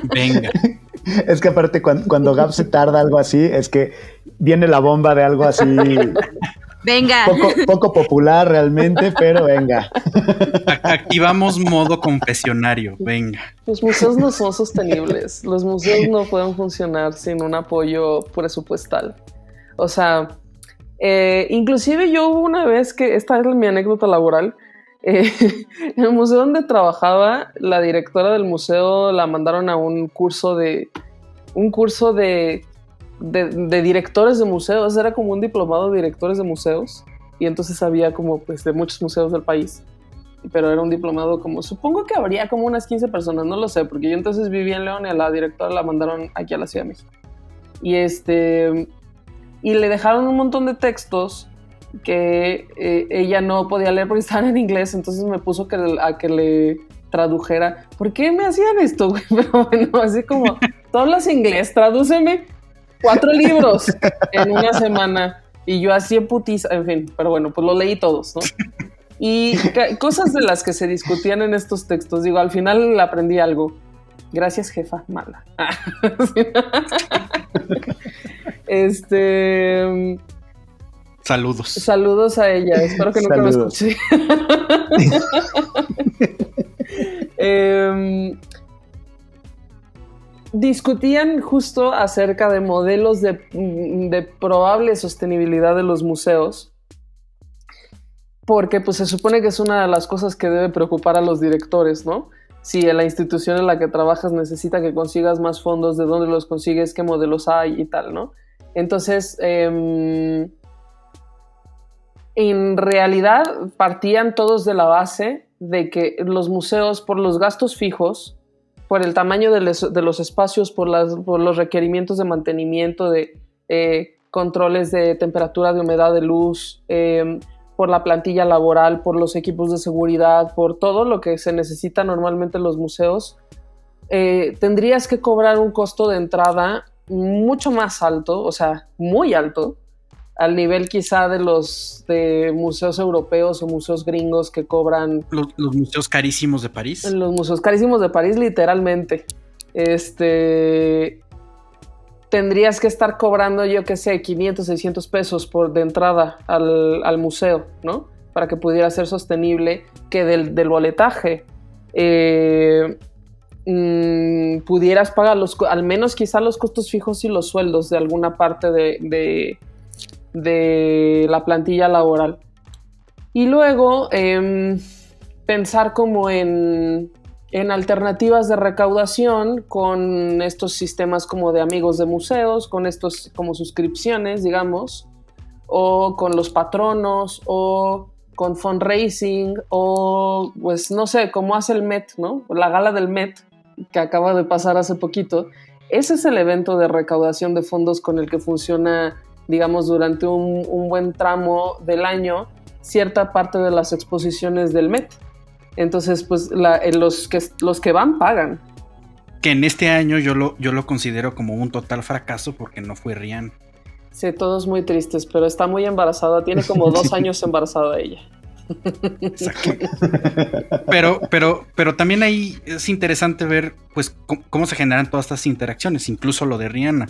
Venga. Es que aparte cuando Gab se tarda algo así, es que viene la bomba de algo así. Venga. Poco popular realmente, pero venga. Activamos modo confesionario, venga. Los museos no son sostenibles. Los museos no pueden funcionar sin un apoyo presupuestal. O sea, inclusive yo hubo una vez que, esta es mi anécdota laboral, en el museo donde trabajaba, la directora del museo la mandaron a un curso de directores de museos. Era como un diplomado de directores de museos, y entonces había como pues de muchos museos del país, pero era un diplomado como, supongo que habría como unas 15 personas, no lo sé, porque yo entonces vivía en León y a la directora la mandaron aquí a la Ciudad de México. Y le dejaron un montón de textos que ella no podía leer porque estaban en inglés, entonces me puso a que le tradujera. ¿Por qué me hacían esto, güey? Pero bueno, así como, tú hablas inglés, tradúceme 4 libros en una semana. Y yo así en putiza, en fin, pero bueno, pues lo leí todos, ¿no? Y cosas de las que se discutían en estos textos, digo, al final aprendí algo. Gracias, jefa mala. Saludos a ella, espero que nunca me escuche. Discutían justo acerca de modelos de probable sostenibilidad de los museos, porque pues se supone que es una de las cosas que debe preocupar a los directores, ¿no? Si la institución en la que trabajas necesita que consigas más fondos, de dónde los consigues, qué modelos hay y tal, ¿no? Entonces, en realidad partían todos de la base de que los museos, por los gastos fijos, por el tamaño de los espacios, por los requerimientos de mantenimiento, de controles de temperatura, de humedad, de luz, por la plantilla laboral, por los equipos de seguridad, por todo lo que se necesita normalmente en los museos, tendrías que cobrar un costo de entrada mucho más alto, o sea, muy alto, al nivel quizá de los de museos europeos o museos gringos que cobran... Los museos carísimos de París. Los museos carísimos de París, literalmente. Tendrías que estar cobrando, yo qué sé, 500, 600 pesos de entrada al museo, ¿no? Para que pudiera ser sostenible, que del boletaje pudieras pagar al menos quizá los costos fijos y los sueldos de alguna parte de la plantilla laboral. Y luego pensar como en alternativas de recaudación con estos sistemas como de amigos de museos, con estos como suscripciones, digamos, o con los patronos, o con fundraising, o pues no sé, como hace el Met, ¿no? La gala del Met, que acaba de pasar hace poquito. Ese es el evento de recaudación de fondos con el que funciona, digamos, durante un buen tramo del año, cierta parte de las exposiciones del Met. Entonces, pues los que van pagan. Que en este año yo lo considero como un total fracaso porque no fue Rihanna. Sí, todos muy tristes, pero está muy embarazada. Tiene como 2 años embarazada ella. Exacto. Pero también ahí es interesante ver pues cómo se generan todas estas interacciones, incluso lo de Rihanna,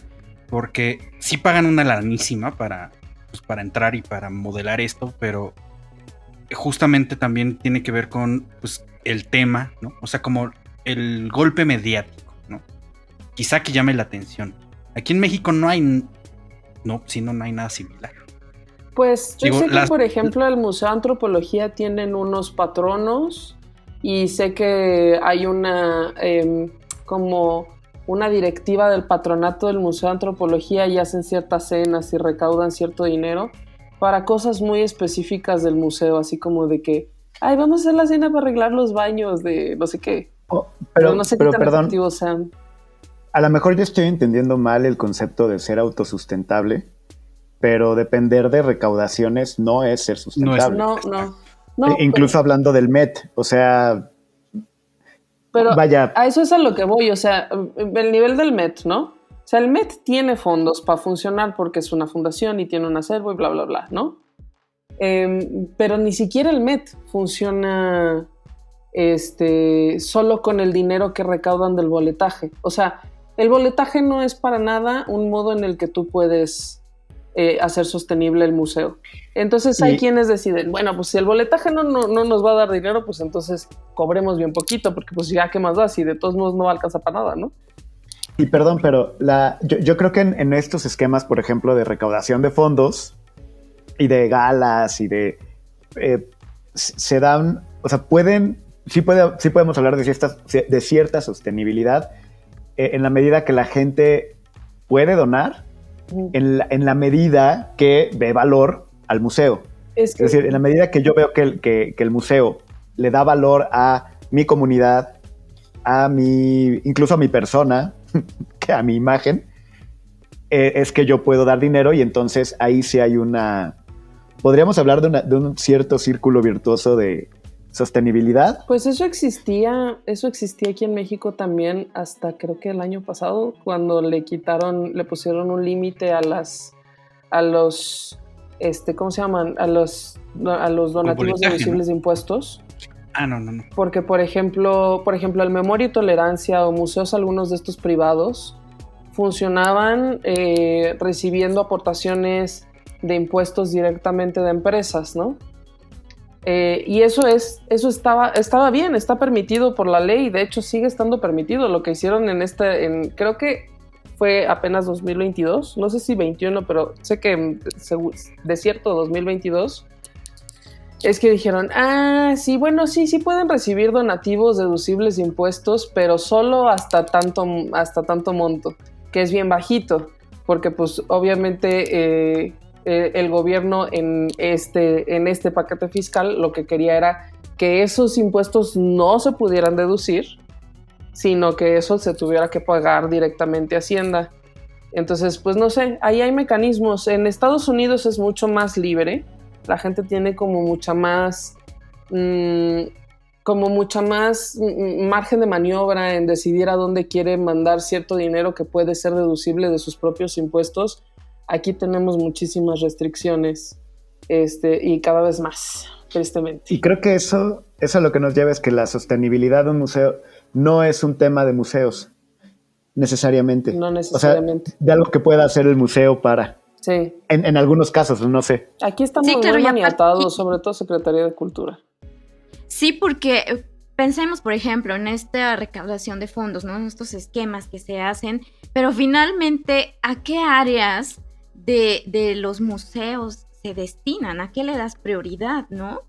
porque sí pagan una lanísima para entrar y para modelar esto, pero justamente también tiene que ver con pues, el tema, ¿no? O sea, como el golpe mediático, ¿no? Quizá que llame la atención. Aquí en México no hay nada similar. Pues yo sé que, por ejemplo, el Museo de Antropología tienen unos patronos y sé que hay como una directiva del patronato del Museo de Antropología y hacen ciertas cenas y recaudan cierto dinero para cosas muy específicas del museo, así como de que, vamos a hacer la cena para arreglar los baños de no sé qué. Pero no sé qué tan efectivos sean. A lo mejor yo estoy entendiendo mal el concepto de ser autosustentable, pero depender de recaudaciones no es ser sustentable. No, incluso hablando del Met, o sea... Pero vaya. A eso es a lo que voy, o sea, el nivel del Met, ¿no? O sea, el Met tiene fondos para funcionar porque es una fundación y tiene un acervo y bla, bla, bla, ¿no? Pero ni siquiera el Met funciona solo con el dinero que recaudan del boletaje. O sea, el boletaje no es para nada un modo en el que tú puedes hacer sostenible el museo. Entonces hay quienes deciden, bueno, pues si el boletaje no nos va a dar dinero, pues entonces cobremos bien poquito, porque pues ya qué más da, si de todos modos no alcanza para nada, ¿no? Y perdón, pero yo creo que en estos esquemas, por ejemplo, de recaudación de fondos y de galas y se dan, o sea, sí podemos hablar de cierta sostenibilidad en la medida que la gente puede donar, en la medida que ve valor al museo. Es decir, en la medida que yo veo que el museo le da valor a mi comunidad, incluso a mi persona, que a mi imagen, es que yo puedo dar dinero, y entonces ahí sí hay podríamos hablar de un cierto círculo virtuoso de sostenibilidad. Pues eso existía aquí en México también hasta creo que el año pasado, cuando le pusieron un límite a los ¿cómo se llaman? A los donativos deducibles de impuestos. No. Porque, por ejemplo, el Memoria y Tolerancia o museos, algunos de estos privados, funcionaban recibiendo aportaciones de impuestos directamente de empresas, ¿no? Y eso estaba bien, está permitido por la ley, de hecho sigue estando permitido. Lo que hicieron creo que fue apenas 2022, no sé si 21, pero sé que de cierto 2022, es que dijeron, sí, bueno, sí pueden recibir donativos deducibles de impuestos, pero solo hasta tanto monto, que es bien bajito, porque pues obviamente el gobierno en este paquete fiscal lo que quería era que esos impuestos no se pudieran deducir, sino que eso se tuviera que pagar directamente a Hacienda. Entonces, pues no sé, ahí hay mecanismos. En Estados Unidos es mucho más libre, la gente tiene como mucha más margen de maniobra en decidir a dónde quiere mandar cierto dinero que puede ser deducible de sus propios impuestos. Aquí tenemos muchísimas restricciones y cada vez más, tristemente. Y creo que eso lo que nos lleva es que la sostenibilidad de un museo no es un tema de museos, necesariamente. No necesariamente. O sea, de algo que pueda hacer el museo para. Sí. En algunos casos, no sé. Aquí estamos muy maniatados, sobre todo Secretaría de Cultura. Sí, porque pensemos, por ejemplo, en esta recaudación de fondos, ¿no? En estos esquemas que se hacen, pero finalmente, ¿a qué áreas de los museos se destinan? ¿A qué le das prioridad, no?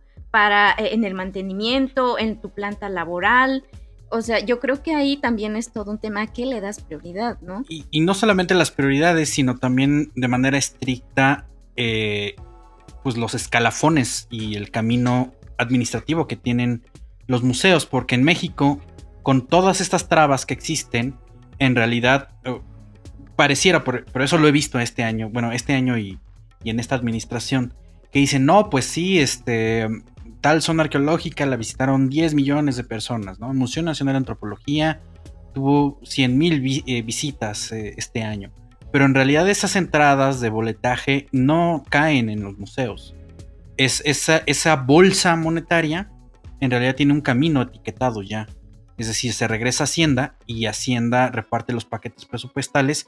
En el mantenimiento, en tu planta laboral. O sea, yo creo que ahí también es todo un tema a qué le das prioridad, ¿no? Y no solamente las prioridades, sino también de manera estricta, pues los escalafones y el camino administrativo que tienen los museos, porque en México, con todas estas trabas que existen, en realidad pareciera, por eso lo he visto este año y en esta administración, que dicen, no, pues sí, tal zona arqueológica la visitaron 10 millones de personas, ¿no? El Museo Nacional de Antropología tuvo 100,000 visitas este año, pero en realidad esas entradas de boletaje no caen en los museos. Esa bolsa monetaria en realidad tiene un camino etiquetado ya. Es decir, se regresa a Hacienda y Hacienda reparte los paquetes presupuestales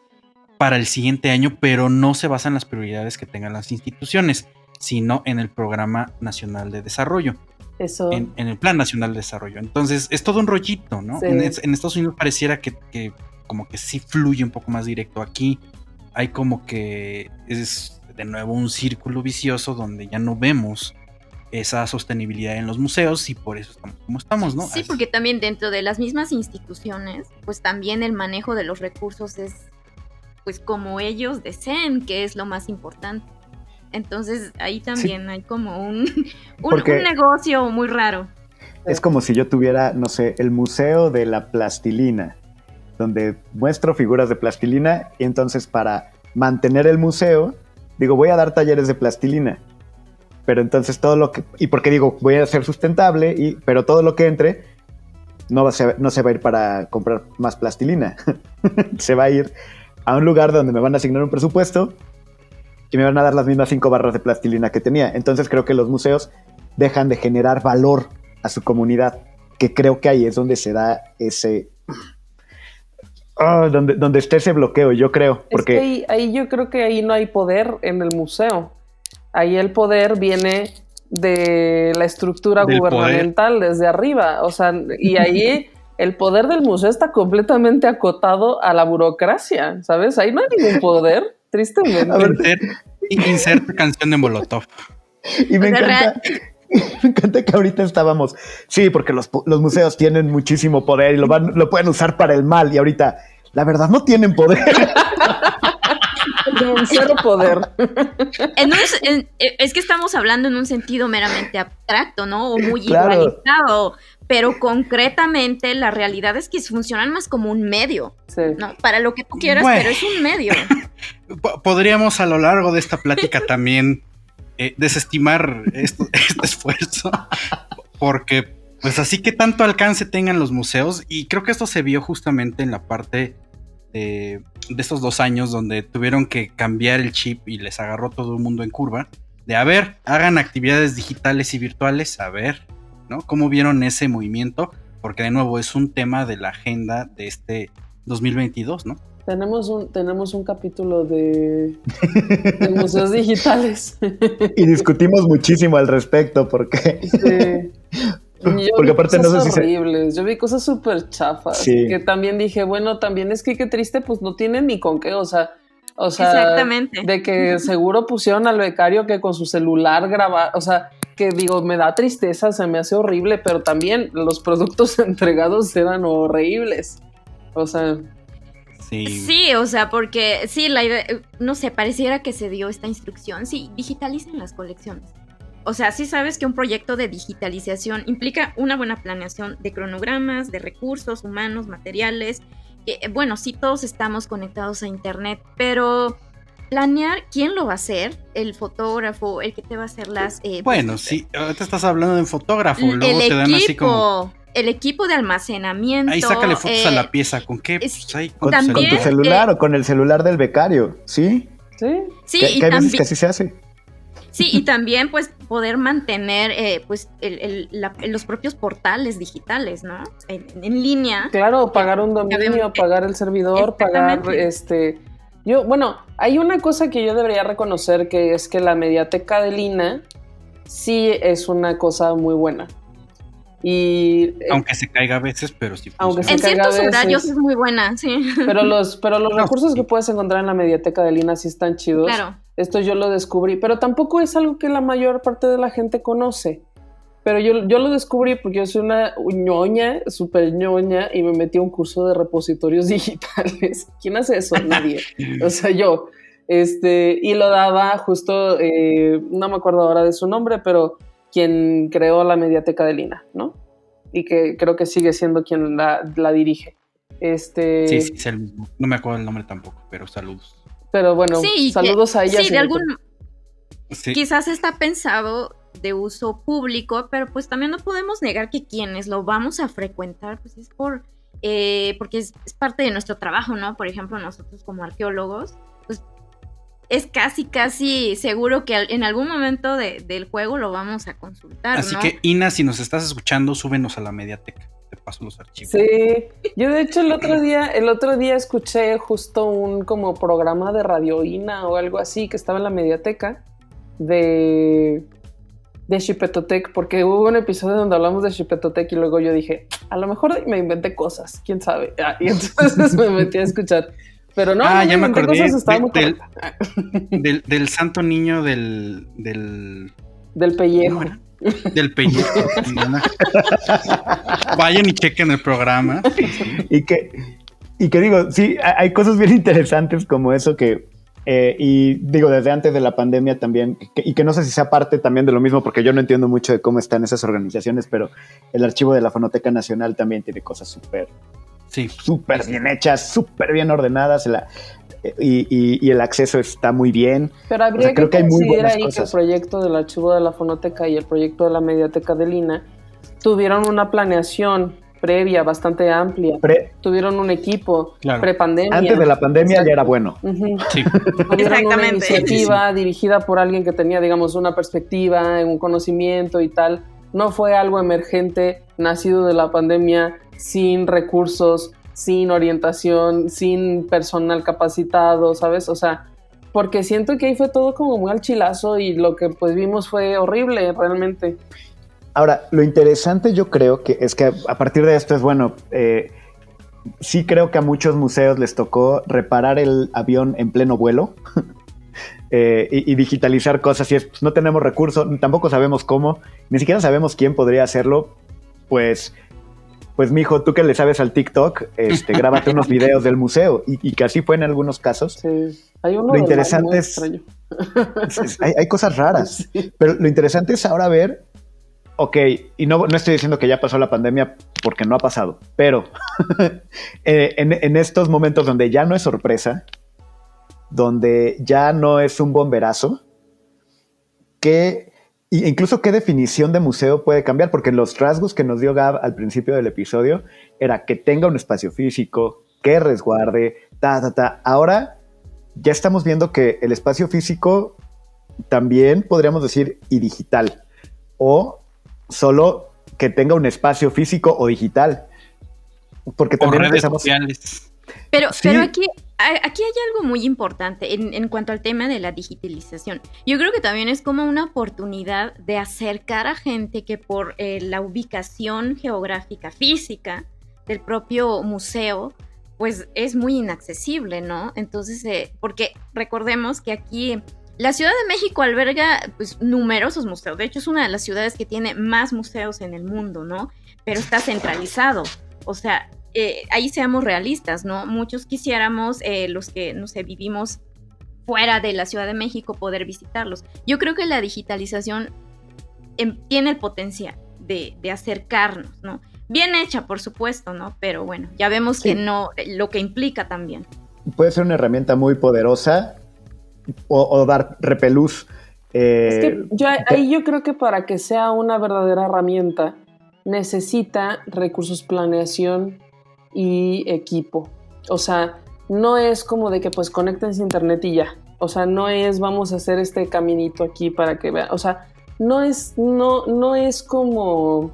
para el siguiente año, pero no se basa en las prioridades que tengan las instituciones, sino en el Programa Nacional de Desarrollo. Eso. En el Plan Nacional de Desarrollo. Entonces, es todo un rollito, ¿no? Sí. En Estados Unidos pareciera que como que sí fluye un poco más directo. Aquí hay como que es de nuevo un círculo vicioso donde ya no vemos esa sostenibilidad en los museos y por eso estamos como estamos, ¿no? Sí, porque también dentro de las mismas instituciones, pues también el manejo de los recursos es pues como ellos deseen, que es lo más importante. Entonces ahí también hay como un negocio muy raro. Es como si yo tuviera, no sé, el Museo de la Plastilina, donde muestro figuras de plastilina y entonces para mantener el museo, digo, voy a dar talleres de plastilina. Pero entonces todo lo que... Y porque digo, voy a ser sustentable, pero todo lo que entre no se va a ir para comprar más plastilina. Se va a ir a un lugar donde me van a asignar un presupuesto y me van a dar las mismas 5 barras de plastilina que tenía. Entonces creo que los museos dejan de generar valor a su comunidad, que creo que ahí es donde se da ese... donde esté ese bloqueo, yo creo. Porque... Es que ahí yo creo que ahí no hay poder en el museo. Ahí el poder viene de la estructura gubernamental desde arriba. O sea, y ahí el poder del museo está completamente acotado a la burocracia, ¿sabes? Ahí no hay ningún poder, tristemente. A ver, inserte canción de Molotov. Y me encanta que ahorita estábamos... Sí, porque los museos tienen muchísimo poder y lo pueden usar para el mal. Y ahorita, la verdad, no tienen poder. Cero poder. Es que estamos hablando en un sentido meramente abstracto, ¿no? O muy idealizado. Pero concretamente la realidad es que funcionan más como un medio, sí, ¿no? Para lo que tú quieras, bueno, pero es un medio. Podríamos a lo largo de esta plática también desestimar este esfuerzo, porque pues así que tanto alcance tengan los museos, y creo que esto se vio justamente en la parte de estos 2 años donde tuvieron que cambiar el chip y les agarró todo el mundo en curva, de a ver, hagan actividades digitales y virtuales, a ver, ¿no? ¿Cómo vieron ese movimiento? Porque de nuevo es un tema de la agenda de este 2022, ¿no? Tenemos un capítulo de museos digitales. Y discutimos muchísimo al respecto porque... Sí. Porque aparte no sé si horribles. Yo vi cosas súper chafas, sí, que también dije, bueno, también es que qué triste, pues no tienen ni con qué, o sea, exactamente, de que seguro pusieron al becario que con su celular graba, o sea, que digo, me da tristeza, se me hace horrible, pero también los productos entregados eran horribles, o sea... Sí, o sea, porque sí, la idea, no sé, pareciera que se dio esta instrucción, sí, digitalicen las colecciones. O sea, sí sabes que un proyecto de digitalización implica una buena planeación de cronogramas, de recursos humanos, materiales. Bueno, sí, todos estamos conectados a internet, pero planear quién lo va a hacer, el fotógrafo, el que te va a hacer las... Bueno, pues, sí, ahorita estás hablando de un fotógrafo, luego el te dan así como... el equipo de almacenamiento. Ahí sácale fotos a la pieza, ¿con qué? es- Ahí Con, También, con tu celular o con el celular del becario, ¿sí? Sí. Sí, Que y hay veces también, que así se hace. sí, y también pues poder mantener pues los propios portales digitales, ¿no? En línea. Claro, pagar un dominio, Sabemos que- pagar el servidor, pagar Exactamente. Bueno, hay una cosa que yo debería reconocer, que es que la mediateca de Lina sí es una cosa muy buena. Y Aunque se caiga a veces, pero sí Aunque funciona. En se caiga ciertos a veces. horarios es muy buena, sí. pero los No, recursos sí. que puedes encontrar en la mediateca de Lina sí están chidos. Claro. Esto yo lo descubrí, pero tampoco es algo que la mayor parte de la gente conoce. Pero yo lo descubrí porque yo soy una ñoña, súper ñoña, y me metí a un curso de repositorios digitales. ¿Quién hace eso? Nadie. O sea, yo. Y lo daba justo, no me acuerdo ahora de su nombre, pero quien creó la mediateca de Lina, ¿no? Y que creo que sigue siendo quien la dirige. Sí, es el mismo. No me acuerdo el nombre tampoco, pero saludos. Pero bueno, Sí, y saludos a ella. Sí, de algún... Sí. Quizás está pensado de uso público, pero pues también no podemos negar que quienes lo vamos a frecuentar, pues es porque es parte de nuestro trabajo, ¿no? Por ejemplo, nosotros como arqueólogos, pues es casi seguro que en algún momento del juego lo vamos a consultar, Así ¿no? que, Ina, si nos estás escuchando, súbenos a la mediateca. Te paso los archivos. Sí, yo de hecho el otro día escuché justo un como programa de Radio Ina o algo así que estaba en la mediateca de Xipetotec, porque hubo un episodio donde hablamos de Xipetotec y luego yo dije, a lo mejor me inventé cosas, quién sabe. Y entonces me metí a escuchar. Pero no, ya me inventé acordé cosas, estaba muy correcta. del santo niño del Del pellejo. ¿cómo era? Del pellejo. Vayan y chequen el programa. Y que digo, sí, hay cosas bien interesantes como eso que, y digo, desde antes de la pandemia también, y que no sé si sea parte también de lo mismo, porque yo no entiendo mucho de cómo están esas organizaciones, pero el archivo de la Fonoteca Nacional también tiene cosas súper bien hechas, súper bien ordenadas, y el acceso está muy bien. Pero habría creo que hay muy considerar buenas ahí que el cosas. proyecto del archivo de la Fonoteca y el proyecto de la mediateca de Lina tuvieron una planeación previa bastante amplia. Tuvieron un equipo prepandemia. Antes de la pandemia ya era bueno. Uh-huh. Sí. Tuvieron una iniciativa dirigida por alguien que tenía, digamos, una perspectiva, un conocimiento y tal. No fue algo emergente, nacido de la pandemia, sin recursos, sin orientación, sin personal capacitado, ¿sabes? O sea, porque siento que ahí fue todo como muy al chilazo y lo que pues vimos fue horrible realmente. Ahora, lo interesante yo creo que es que a partir de esto es bueno, sí creo que a muchos museos les tocó reparar el avión en pleno vuelo y digitalizar cosas, y pues, no tenemos recursos, tampoco sabemos cómo, ni siquiera sabemos quién podría hacerlo, pues mijo, tú que le sabes al TikTok, grábate unos videos del museo, y que así fue en algunos casos. Sí. Hay uno lo interesante es hay cosas raras, sí. Pero lo interesante es ahora ver, ok, y no estoy diciendo que ya pasó la pandemia porque no ha pasado, pero en estos momentos donde ya no es sorpresa, donde ya no es un bomberazo, incluso qué definición de museo puede cambiar, porque los rasgos que nos dio Gab al principio del episodio era que tenga un espacio físico, que resguarde, Ahora ya estamos viendo que el espacio físico también podríamos decir y digital, o solo que tenga un espacio físico o digital, porque también redes empezamos sociales. Pero aquí hay algo muy importante en cuanto al tema de la digitalización. Yo creo que también es como una oportunidad de acercar a gente que por la ubicación geográfica física del propio museo, pues es muy inaccesible, ¿no? Entonces, porque recordemos que aquí la Ciudad de México alberga pues, numerosos museos. De hecho, es una de las ciudades que tiene más museos en el mundo, ¿no? Pero está centralizado. O sea, ahí seamos realistas, ¿no? Muchos quisiéramos, los que, no sé, vivimos fuera de la Ciudad de México, poder visitarlos. Yo creo que la digitalización tiene el potencial de acercarnos, ¿no? Bien hecha, por supuesto, ¿no? Pero bueno, ya vemos que no, lo que implica también. Puede ser una herramienta muy poderosa, o dar repelús. Es que yo creo que para que sea una verdadera herramienta necesita recursos, planeación y equipo. O sea, no es como de que pues conéctense a internet y ya. O sea, no es vamos a hacer este caminito aquí para que vean. O sea, no es como...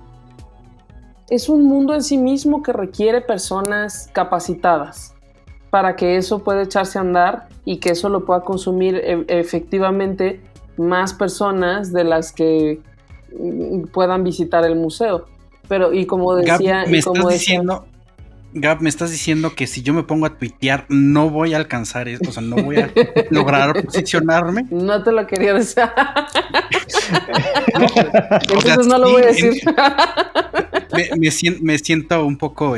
Es un mundo en sí mismo que requiere personas capacitadas para que eso pueda echarse a andar y que eso lo pueda consumir efectivamente más personas de las que puedan visitar el museo. Pero, y como decía... Gab, me estás diciendo que si yo me pongo a tuitear no voy a alcanzar eso, o sea, no voy a lograr posicionarme. No te lo quería decir. Entonces o sea, no lo voy a decir. Me siento un poco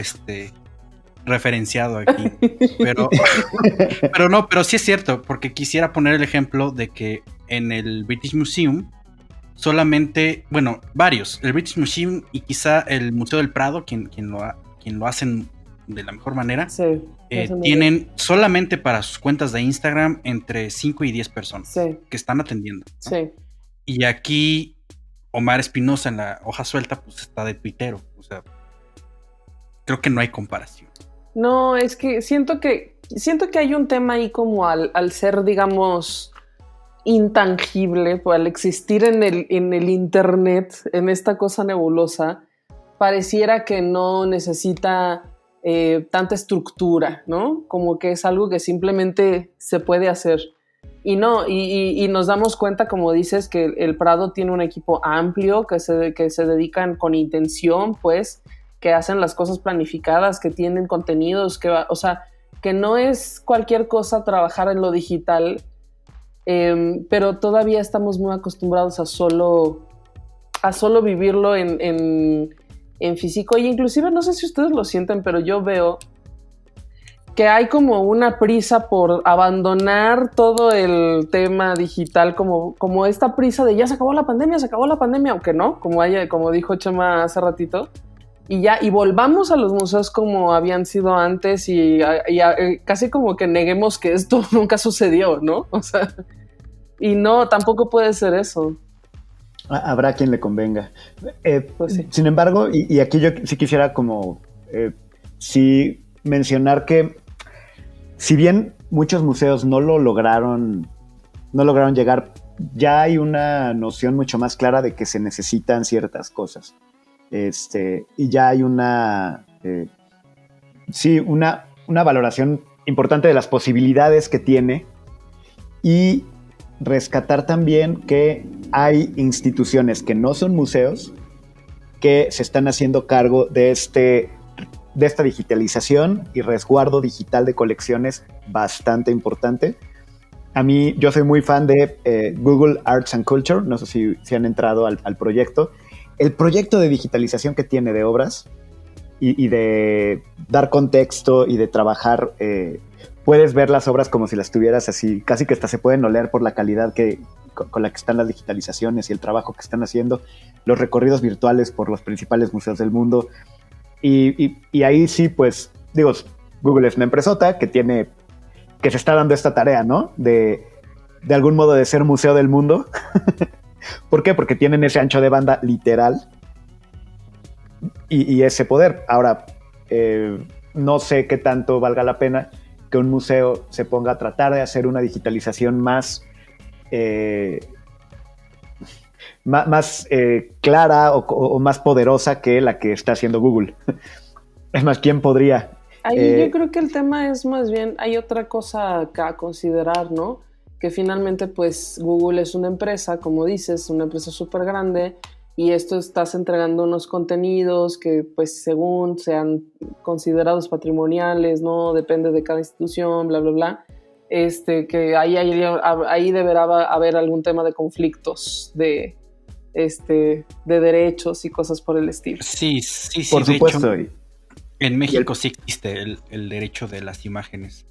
referenciado aquí, pero sí es cierto, porque quisiera poner el ejemplo de que en el British Museum solamente, bueno, varios, el British Museum y quizá el Museo del Prado, quien lo hacen de la mejor manera, sí, tienen solamente para sus cuentas de Instagram entre 5 y 10 personas que están atendiendo, ¿no? Sí. Y aquí Omar Espinosa en la hoja suelta pues está de tuitero, o sea, creo que no hay comparación. No, es que siento que hay un tema ahí como al ser, digamos, intangible, pues, al existir en el internet, en esta cosa nebulosa, pareciera que no necesita tanta estructura, ¿no? Como que es algo que simplemente se puede hacer. Y no, y nos damos cuenta, como dices, que el Prado tiene un equipo amplio que se dedican con intención, pues, que hacen las cosas planificadas, que tienen contenidos, o sea, que no es cualquier cosa trabajar en lo digital, pero todavía estamos muy acostumbrados a solo vivirlo en físico. Y inclusive, no sé si ustedes lo sienten, pero yo veo que hay como una prisa por abandonar todo el tema digital, como esta prisa de ya se acabó la pandemia, aunque no, como dijo Chema hace ratito, y volvamos a los museos como habían sido antes y casi como que neguemos que esto nunca sucedió, ¿no? O sea, y no, tampoco puede ser eso. Habrá quien le convenga. Pues sí. Sin embargo, y aquí yo sí quisiera como sí mencionar que si bien muchos museos no lograron llegar, ya hay una noción mucho más clara de que se necesitan ciertas cosas. Y ya hay una valoración importante de las posibilidades que tiene, y rescatar también que hay instituciones que no son museos que se están haciendo cargo de esta digitalización y resguardo digital de colecciones bastante importante. A mí, yo soy muy fan de Google Arts and Culture, no sé si han entrado al proyecto. El proyecto de digitalización que tiene de obras y de dar contexto y de trabajar, puedes ver las obras como si las tuvieras así, casi que hasta se pueden oler por la calidad con la que están las digitalizaciones y el trabajo que están haciendo, los recorridos virtuales por los principales museos del mundo. Y ahí sí, pues, digo, Google es una empresota que se está dando esta tarea, ¿no? De algún modo de ser museo del mundo. ¿Por qué? Porque tienen ese ancho de banda literal y ese poder. Ahora, no sé qué tanto valga la pena que un museo se ponga a tratar de hacer una digitalización más clara o más poderosa que la que está haciendo Google. Es más, ¿quién podría? Ahí yo creo que el tema es más bien, hay otra cosa a considerar, ¿no? Que finalmente, pues, Google es una empresa, como dices, una empresa súper grande, y esto estás entregando unos contenidos que, pues, según sean considerados patrimoniales, ¿no? Depende de cada institución, bla, bla, bla. Que ahí deberá haber algún tema de conflictos de derechos y cosas por el estilo. Sí, por supuesto. Hecho, en México sí existe el derecho de las imágenes,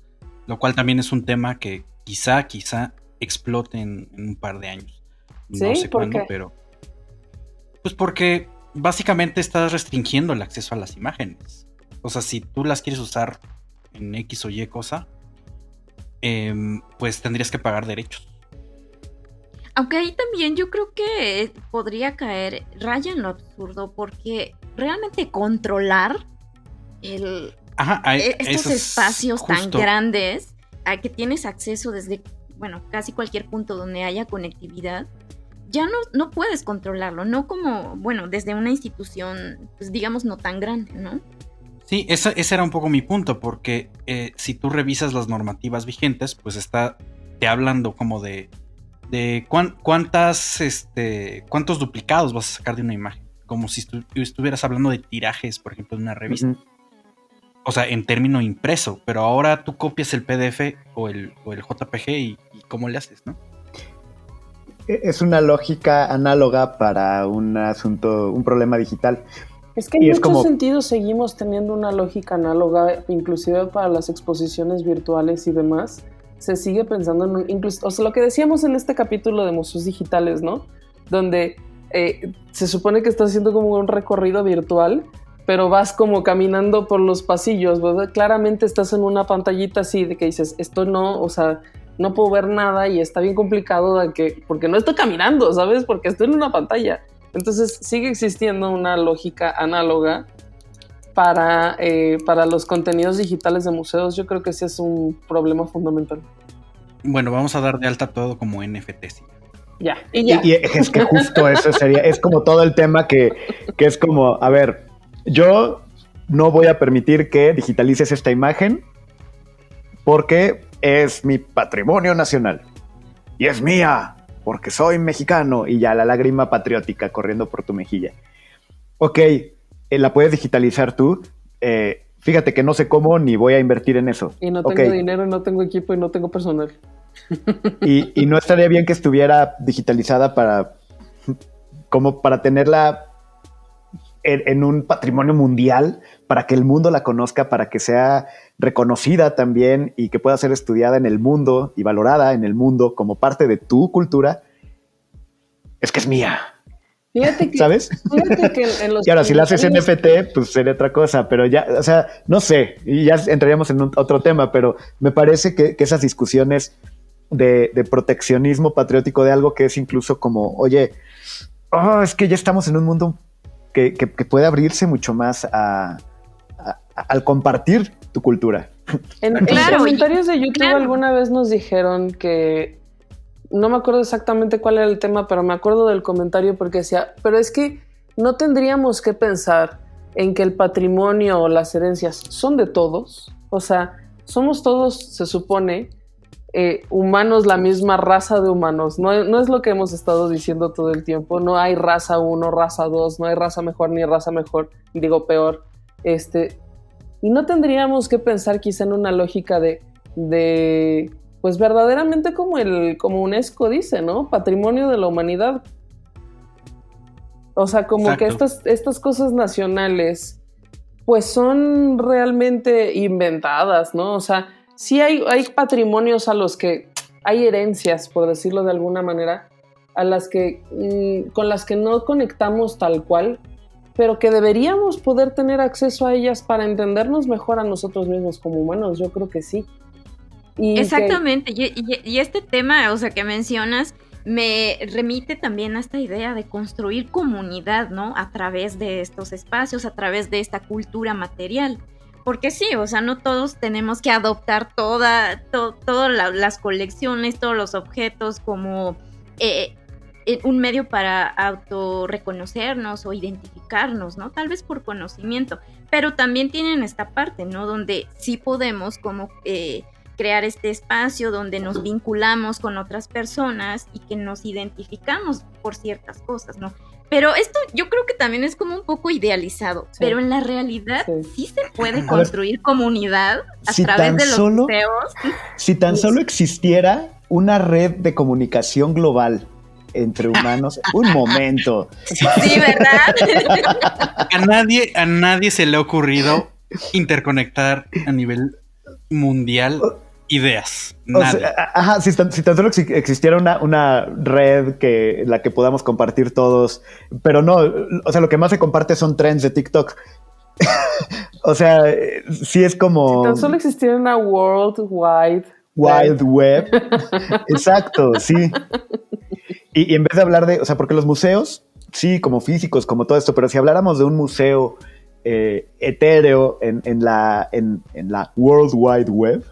lo cual también es un tema que quizá explote en un par de años. No sé cuándo, pero pues porque básicamente estás restringiendo el acceso a las imágenes. O sea, si tú las quieres usar en X o Y cosa, pues tendrías que pagar derechos. Aunque ahí también yo creo que podría caer raya en lo absurdo, porque realmente controlar estos espacios tan grandes a que tienes acceso desde, bueno, casi cualquier punto donde haya conectividad, ya no puedes controlarlo, no como, bueno, desde una institución, pues digamos, no tan grande, ¿no? Sí, ese era un poco mi punto, porque si tú revisas las normativas vigentes, pues te hablando como de cuántos duplicados vas a sacar de una imagen, como si estuvieras hablando de tirajes, por ejemplo, de una revista. Uh-huh. O sea, en término impreso, pero ahora tú copias el PDF o el JPG y ¿cómo le haces, no? Es una lógica análoga para un problema digital. Es que en muchos sentidos seguimos teniendo una lógica análoga, inclusive para las exposiciones virtuales y demás. Se sigue pensando en incluso, o sea, lo que decíamos en este capítulo de museos digitales, ¿no? Donde se supone que estás haciendo como un recorrido virtual, pero vas como caminando por los pasillos, ¿verdad? Claramente estás en una pantallita así de que dices, esto no, o sea, no puedo ver nada y está bien complicado porque no estoy caminando, ¿sabes? Porque estoy en una pantalla. Entonces sigue existiendo una lógica análoga para los contenidos digitales de museos. Yo creo que ese es un problema fundamental. Bueno, vamos a dar de alta todo como NFT, sí. Ya. Y es que justo eso es como todo el tema que es como, a ver, yo no voy a permitir que digitalices esta imagen porque es mi patrimonio nacional y es mía porque soy mexicano, y ya la lágrima patriótica corriendo por tu mejilla. Ok, la puedes digitalizar tú. Fíjate que no sé cómo ni voy a invertir en eso. Y no tengo dinero, no tengo equipo y no tengo personal. Y no estaría bien que estuviera digitalizada para tenerla en un patrimonio mundial, para que el mundo la conozca, para que sea reconocida también y que pueda ser estudiada en el mundo y valorada en el mundo como parte de tu cultura. Es que es mía. Fíjate que, ¿sabes? Fíjate que en los y ahora, si la haces NFT, pues sería otra cosa, pero ya, o sea, no sé, y ya entraríamos en otro tema, pero me parece que esas discusiones de proteccionismo patriótico de algo que es incluso como, oye, es que ya estamos en un mundo que puede abrirse mucho más al compartir tu cultura. En los comentarios de YouTube alguna vez nos dijeron que, no me acuerdo exactamente cuál era el tema, pero me acuerdo del comentario porque decía, pero es que no tendríamos que pensar en que el patrimonio o las herencias son de todos. O sea, somos todos, se supone, humanos, la misma raza de humanos. No es lo que hemos estado diciendo todo el tiempo. No hay raza 1, raza 2, no hay raza mejor ni raza mejor, digo peor. Y no tendríamos que pensar quizá en una lógica de pues verdaderamente como UNESCO dice, ¿no? Patrimonio de la humanidad. O sea, como exacto, que estas cosas nacionales pues son realmente inventadas, ¿no? O sea, sí hay patrimonios a los que hay herencias, por decirlo de alguna manera, a las que con las que no conectamos tal cual, pero que deberíamos poder tener acceso a ellas para entendernos mejor a nosotros mismos como humanos. Yo creo que sí. Exactamente, y este tema, o sea, que mencionas, me remite también a esta idea de construir comunidad, ¿no? A través de estos espacios, a través de esta cultura material. Porque sí, o sea, no todos tenemos que adoptar todas las colecciones, todos los objetos como un medio para autorreconocernos o identificarnos, ¿no? Tal vez por conocimiento, pero también tienen esta parte, ¿no? Donde sí podemos como crear este espacio donde nos vinculamos con otras personas y que nos identificamos por ciertas cosas, ¿no? Pero esto yo creo que también es como un poco idealizado, sí, pero en la realidad sí se puede construir comunidad a través de los museos. Si tan solo existiera una red de comunicación global entre humanos, un momento. Sí, ¿verdad? A nadie se le ha ocurrido interconectar a nivel mundial ideas. O sea, si tan solo existiera una red la que podamos compartir todos, pero no, o sea, lo que más se comparte son trends de TikTok. O sea, sí es como... Si tan solo existiera una World Wide Wild Web. Exacto, sí. Y en vez de hablar de, o sea, porque los museos, sí, como físicos, como todo esto, pero si habláramos de un museo etéreo en la World Wide Web,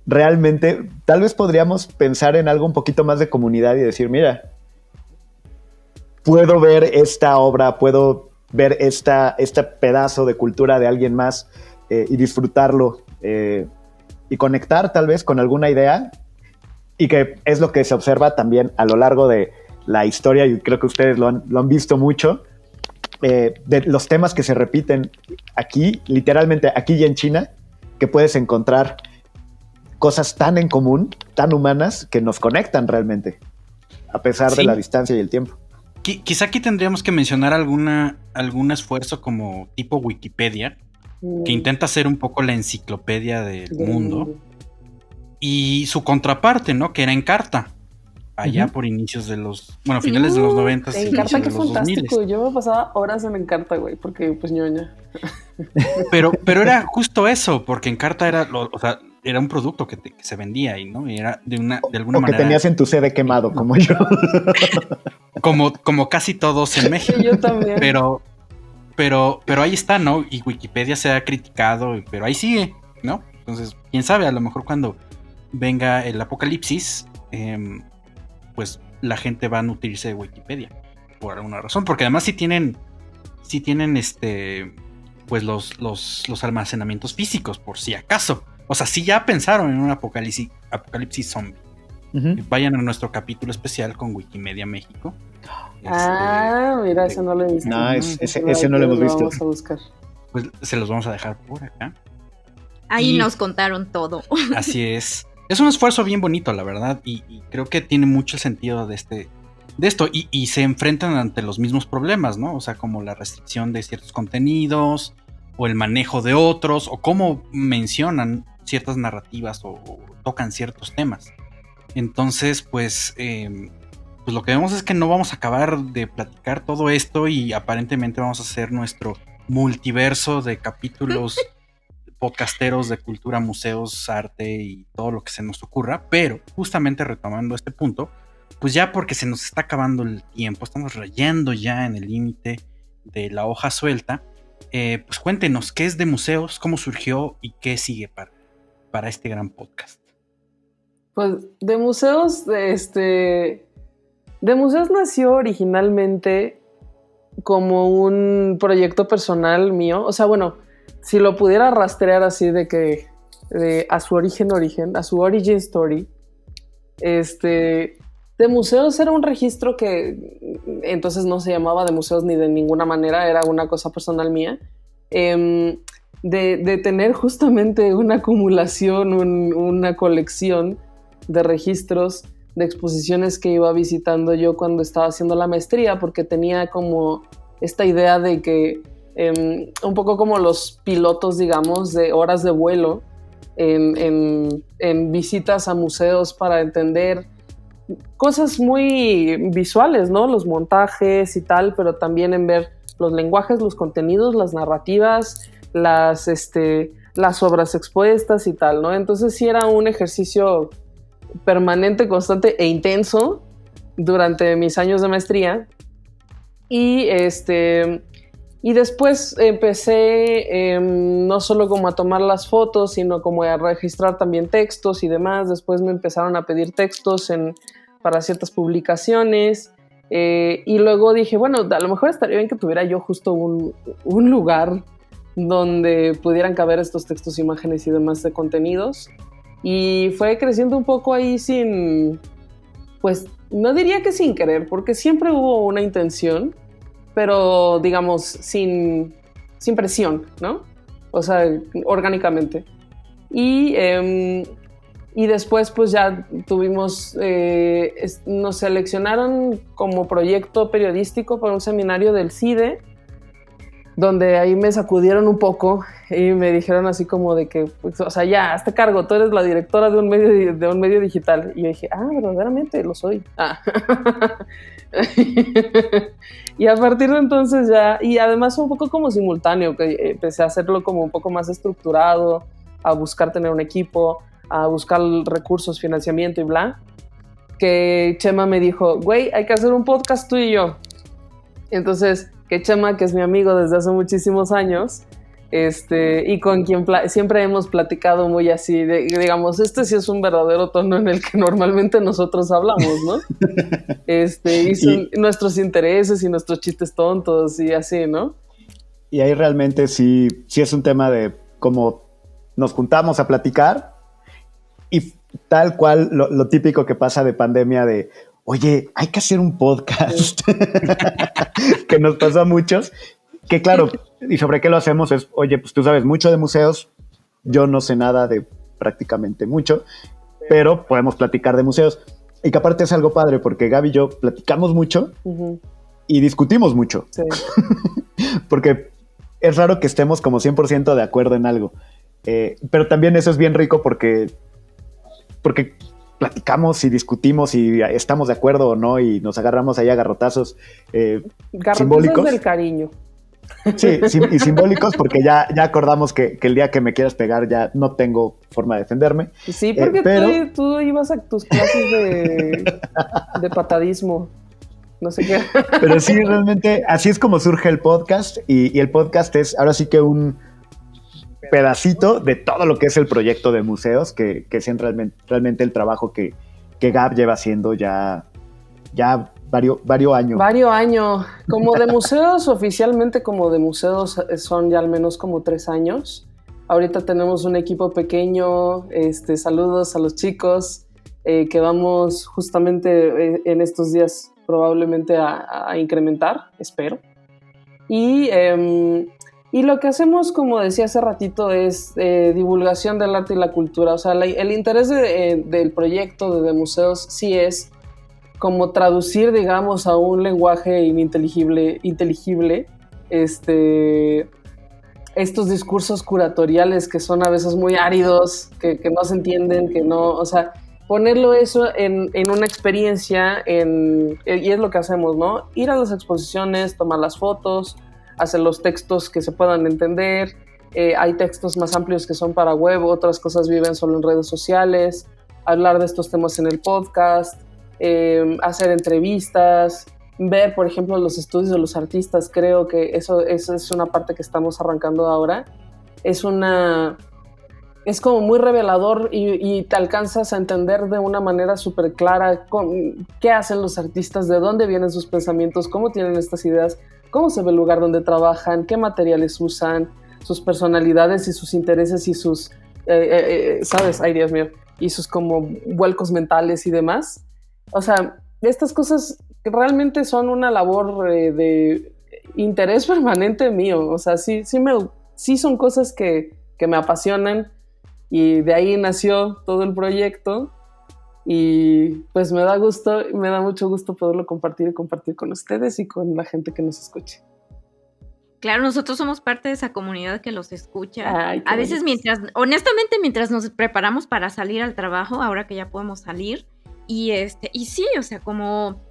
realmente tal vez podríamos pensar en algo un poquito más de comunidad y decir, mira, puedo ver esta obra, puedo ver este pedazo de cultura de alguien más y disfrutarlo y conectar tal vez con alguna idea, y que es lo que se observa también a lo largo de la historia, y creo que ustedes lo han visto mucho, de los temas que se repiten aquí, literalmente aquí y en China, que puedes encontrar cosas tan en común, tan humanas, que nos conectan realmente, a pesar de la distancia y el tiempo. Quizá aquí tendríamos que mencionar algún esfuerzo como tipo Wikipedia, que intenta ser un poco la enciclopedia del mundo, y su contraparte, ¿no? Que era Encarta, allá por inicios de finales de los 90 y Encarta, inicios qué de los fantástico. 2000. Yo me pasaba horas en Encarta, güey, porque pues ñoña. Pero era justo eso, porque Encarta era, era un producto que se vendía ahí, ¿no? Y era de alguna manera. O que tenías en tu CD quemado, como yo. Como casi todos en México. Sí, yo también. Pero ahí está, ¿no? Y Wikipedia se ha criticado, pero ahí sigue, ¿no? Entonces, quién sabe, a lo mejor cuando venga el apocalipsis, pues la gente va a nutrirse de Wikipedia por alguna razón, porque además sí tienen pues los almacenamientos físicos, por si acaso. O sea, sí ya pensaron en un apocalipsis zombie. Vayan a nuestro capítulo especial con Wikimedia México. Mira, ese no lo he visto. No, ese no lo hemos visto. Vamos a buscar. Pues se los vamos a dejar por acá. Ahí nos contaron todo. Así es. Es un esfuerzo bien bonito, la verdad, y creo que tiene mucho sentido de esto, y se enfrentan ante los mismos problemas, ¿no? O sea, como la restricción de ciertos contenidos, o el manejo de otros, o cómo mencionan ciertas narrativas o tocan ciertos temas. Entonces, pues lo que vemos es que no vamos a acabar de platicar todo esto, y aparentemente vamos a hacer nuestro multiverso de capítulos podcasteros de cultura, museos, arte y todo lo que se nos ocurra. Pero justamente retomando este punto, pues ya porque se nos está acabando el tiempo, estamos rayando ya en el límite de la hoja suelta, pues cuéntenos qué es de museos, cómo surgió y qué sigue para este gran podcast. Pues de museos, de museos nació originalmente como un proyecto personal mío. O sea, bueno, si lo pudiera rastrear así a su origen, a su origin story, de museos era un registro que entonces no se llamaba de museos ni de ninguna manera, era una cosa personal mía, de tener justamente una acumulación, una colección de registros de exposiciones que iba visitando yo cuando estaba haciendo la maestría, porque tenía como esta idea de que un poco como los pilotos, digamos, de horas de vuelo en visitas a museos para entender cosas muy visuales, ¿no? Los montajes y tal, pero también en ver los lenguajes, los contenidos, las narrativas, las obras expuestas y tal, ¿no? Entonces sí era un ejercicio permanente, constante e intenso durante mis años de maestría. Y después empecé no solo como a tomar las fotos, sino como a registrar también textos y demás. Después me empezaron a pedir textos para ciertas publicaciones. Y luego dije, bueno, a lo mejor estaría bien que tuviera yo justo un lugar donde pudieran caber estos textos, imágenes y demás de contenidos. Y fue creciendo un poco ahí pues no diría que sin querer, porque siempre hubo una intención, pero digamos sin presión, ¿no? O sea, orgánicamente. Y después pues ya tuvimos, nos seleccionaron como proyecto periodístico para un seminario del CIDE, donde ahí me sacudieron un poco y me dijeron así como de que, pues, o sea, ya, hazte cargo, tú eres la directora de un medio digital. Y yo dije, verdaderamente lo soy. Y a partir de entonces ya, y además un poco como simultáneo, que empecé a hacerlo como un poco más estructurado, a buscar tener un equipo, a buscar recursos, financiamiento y bla, que Chema me dijo, güey, hay que hacer un podcast tú y yo. Entonces, que Chema, que es mi amigo desde hace muchísimos años, y con quien siempre hemos platicado muy así, digamos, sí es un verdadero tono en el que normalmente nosotros hablamos, ¿no? Y son nuestros intereses y nuestros chistes tontos y así, ¿no? Y ahí realmente sí es un tema de cómo nos juntamos a platicar y tal cual lo típico que pasa de pandemia de, oye, hay que hacer un podcast, que nos pasó a muchos, que claro, ¿y sobre qué lo hacemos? Es, oye, pues tú sabes mucho de museos, yo no sé nada de prácticamente mucho, pero podemos platicar de museos. Y que aparte es algo padre, porque Gaby y yo platicamos mucho y discutimos mucho. Sí. Porque es raro que estemos como 100% de acuerdo en algo. Pero también eso es bien rico porque platicamos y discutimos y estamos de acuerdo o no y nos agarramos ahí a garrotazos simbólicos. Del cariño. Sí, y simbólicos porque ya acordamos que el día que me quieras pegar ya no tengo forma de defenderme. Sí, porque tú ibas a tus clases de patadismo. No sé qué. Pero sí, realmente así es como surge el podcast y el podcast es ahora sí que un pedacito de todo lo que es el proyecto de museos, que es realmente el trabajo que Gab lleva haciendo ya varios años. Varios años. Como de museos, oficialmente como de museos son ya al menos como 3 años. Ahorita tenemos un equipo pequeño, saludos a los chicos, que vamos justamente en estos días probablemente a incrementar, espero. Y lo que hacemos, como decía hace ratito, es divulgación del arte y la cultura. O sea, el interés del proyecto de museos sí es como traducir, digamos, a un lenguaje inteligible estos discursos curatoriales que son a veces muy áridos, que no se entienden, que no, o sea, ponerlo eso en una experiencia, y es lo que hacemos, ¿no? Ir a las exposiciones, tomar las fotos, hacer los textos que se puedan entender. Hay textos más amplios que son para web, otras cosas viven solo en redes sociales, hablar de estos temas en el podcast, hacer entrevistas, ver, por ejemplo, los estudios de los artistas. Creo que eso es una parte que estamos arrancando ahora. Es como muy revelador y te alcanzas a entender de una manera súper clara qué hacen los artistas, de dónde vienen sus pensamientos, cómo tienen estas ideas, cómo se ve el lugar donde trabajan, qué materiales usan, sus personalidades y sus intereses y sus, ¿sabes? Ay, Dios mío. Y sus como vuelcos mentales y demás. O sea, estas cosas realmente son una labor de interés permanente mío. O sea, sí son cosas que me apasionan y de ahí nació todo el proyecto. Y pues me da mucho gusto poderlo compartir con ustedes y con la gente que nos escuche. Claro, nosotros somos parte de esa comunidad que los escucha. Ay, a veces mientras nos preparamos para salir al trabajo, ahora que ya podemos salir, y sí, o sea, como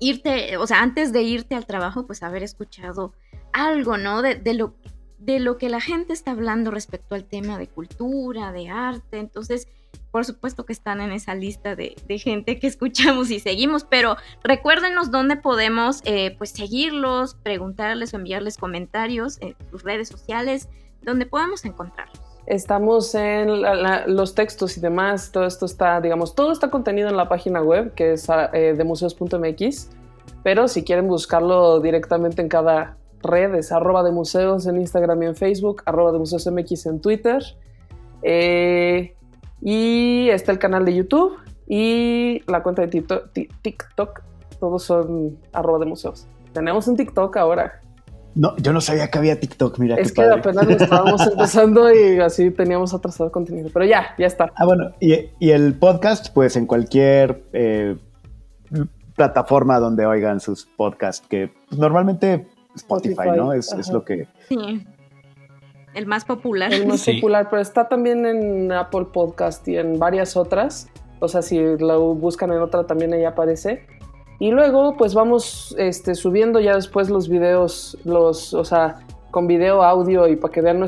irte, o sea, antes de irte al trabajo, pues haber escuchado algo, ¿no? De lo que la gente está hablando respecto al tema de cultura, de arte. Entonces, por supuesto que están en esa lista de gente que escuchamos y seguimos, pero recuérdenos dónde podemos pues seguirlos, preguntarles o enviarles comentarios en sus redes sociales, donde podamos encontrarlos. Estamos en los textos y demás, todo esto está, digamos, todo está contenido en la página web, que es demuseos.mx, pero si quieren buscarlo directamente en cada red, es @demuseos en Instagram y en Facebook, @demuseosmx en Twitter, y está el canal de YouTube y la cuenta de TikTok, todos son @demuseos. Tenemos un TikTok ahora. No, yo no sabía que había TikTok, mira. Es que apenas lo estábamos empezando y así teníamos atrasado el contenido, pero ya está. Ah, bueno, y el podcast, pues en cualquier plataforma donde oigan sus podcasts, que pues, normalmente Spotify, ¿no? Es lo que... Sí, el más popular. El más popular, pero está también en Apple Podcast y en varias otras. O sea, si lo buscan en otra también ahí aparece. Y luego pues vamos subiendo ya después los videos, o sea, con video, audio y para que vean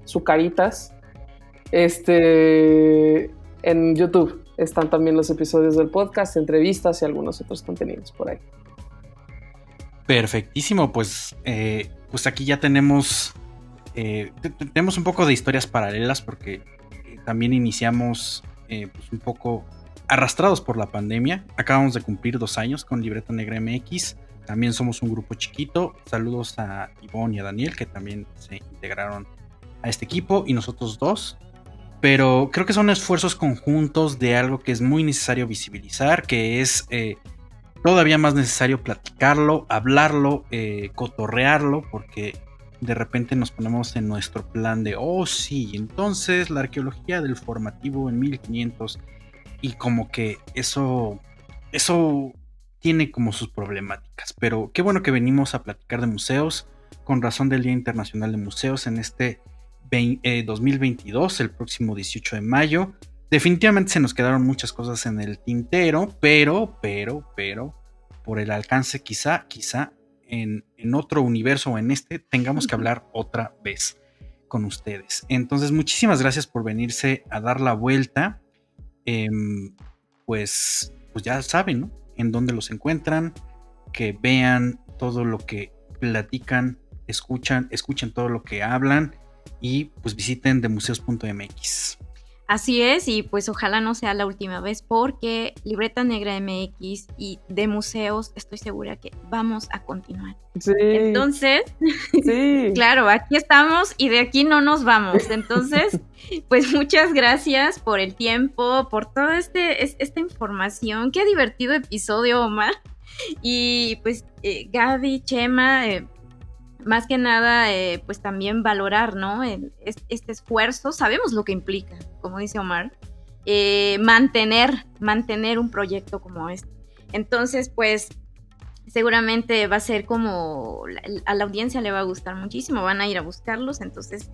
su caritas. en YouTube están también los episodios del podcast, entrevistas y algunos otros contenidos por ahí. Perfectísimo, pues aquí ya tenemos un poco de historias paralelas porque también iniciamos pues un poco arrastrados por la pandemia. Acabamos de cumplir 2 años con Libreta Negra MX. También somos un grupo chiquito. Saludos a Ivonne y a Daniel, que también se integraron a este equipo, y nosotros 2. Pero creo que son esfuerzos conjuntos de algo que es muy necesario visibilizar, que es todavía más necesario platicarlo, hablarlo, cotorrearlo, porque de repente nos ponemos en nuestro plan de, oh sí, entonces la arqueología del formativo en 1500, y como que eso tiene como sus problemáticas. Pero qué bueno que venimos a platicar de museos, con razón del Día Internacional de Museos en este 2022, el próximo 18 de mayo. Definitivamente se nos quedaron muchas cosas en el tintero, pero por el alcance quizá en otro universo o en este tengamos que hablar otra vez con ustedes. Entonces, muchísimas gracias por venirse a dar la vuelta. Pues ya saben, ¿no?, en dónde los encuentran, que vean todo lo que platican, escuchen todo lo que hablan, y pues visiten demuseos.mx. Así es, y pues ojalá no sea la última vez, porque Libreta Negra MX y de museos estoy segura que vamos a continuar. Sí. Entonces, sí. Claro, aquí estamos y de aquí no nos vamos. Entonces, pues muchas gracias por el tiempo, por toda esta información. Qué divertido episodio, Omar. Y pues Gaby, Chema, más que nada, pues también valorar, ¿no?, este esfuerzo. Sabemos lo que implica, como dice Omar, mantener un proyecto como este. Entonces, pues, seguramente va a ser como, a la audiencia le va a gustar muchísimo, van a ir a buscarlos, entonces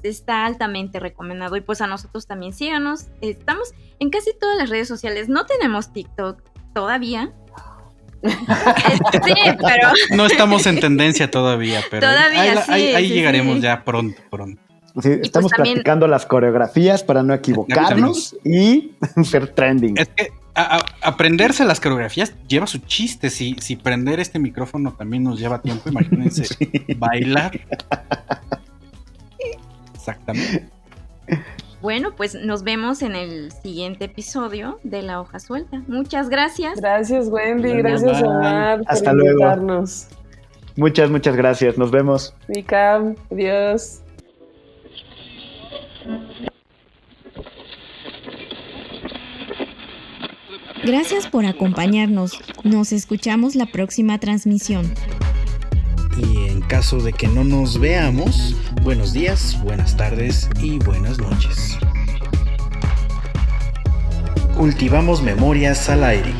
está altamente recomendado. Y pues a nosotros también síganos, estamos en casi todas las redes sociales, no tenemos TikTok todavía. Sí, pero no estamos en tendencia todavía, pero todavía ahí sí, llegaremos sí. Ya pronto. Sí, estamos pues también practicando las coreografías para no equivocarnos y ser trending. Es que aprenderse las coreografías lleva su chiste. Si prender este micrófono también nos lleva tiempo, imagínense bailar. Exactamente. Bueno, pues nos vemos en el siguiente episodio de La Hoja Suelta. Muchas gracias. Gracias, Wendy. Gracias, Omar, por Hasta invitarnos. Luego. Muchas gracias. Nos vemos. Micam, adiós. Gracias por acompañarnos. Nos escuchamos la próxima transmisión. Y en caso de que no nos veamos, buenos días, buenas tardes y buenas noches. Cultivamos memorias al aire.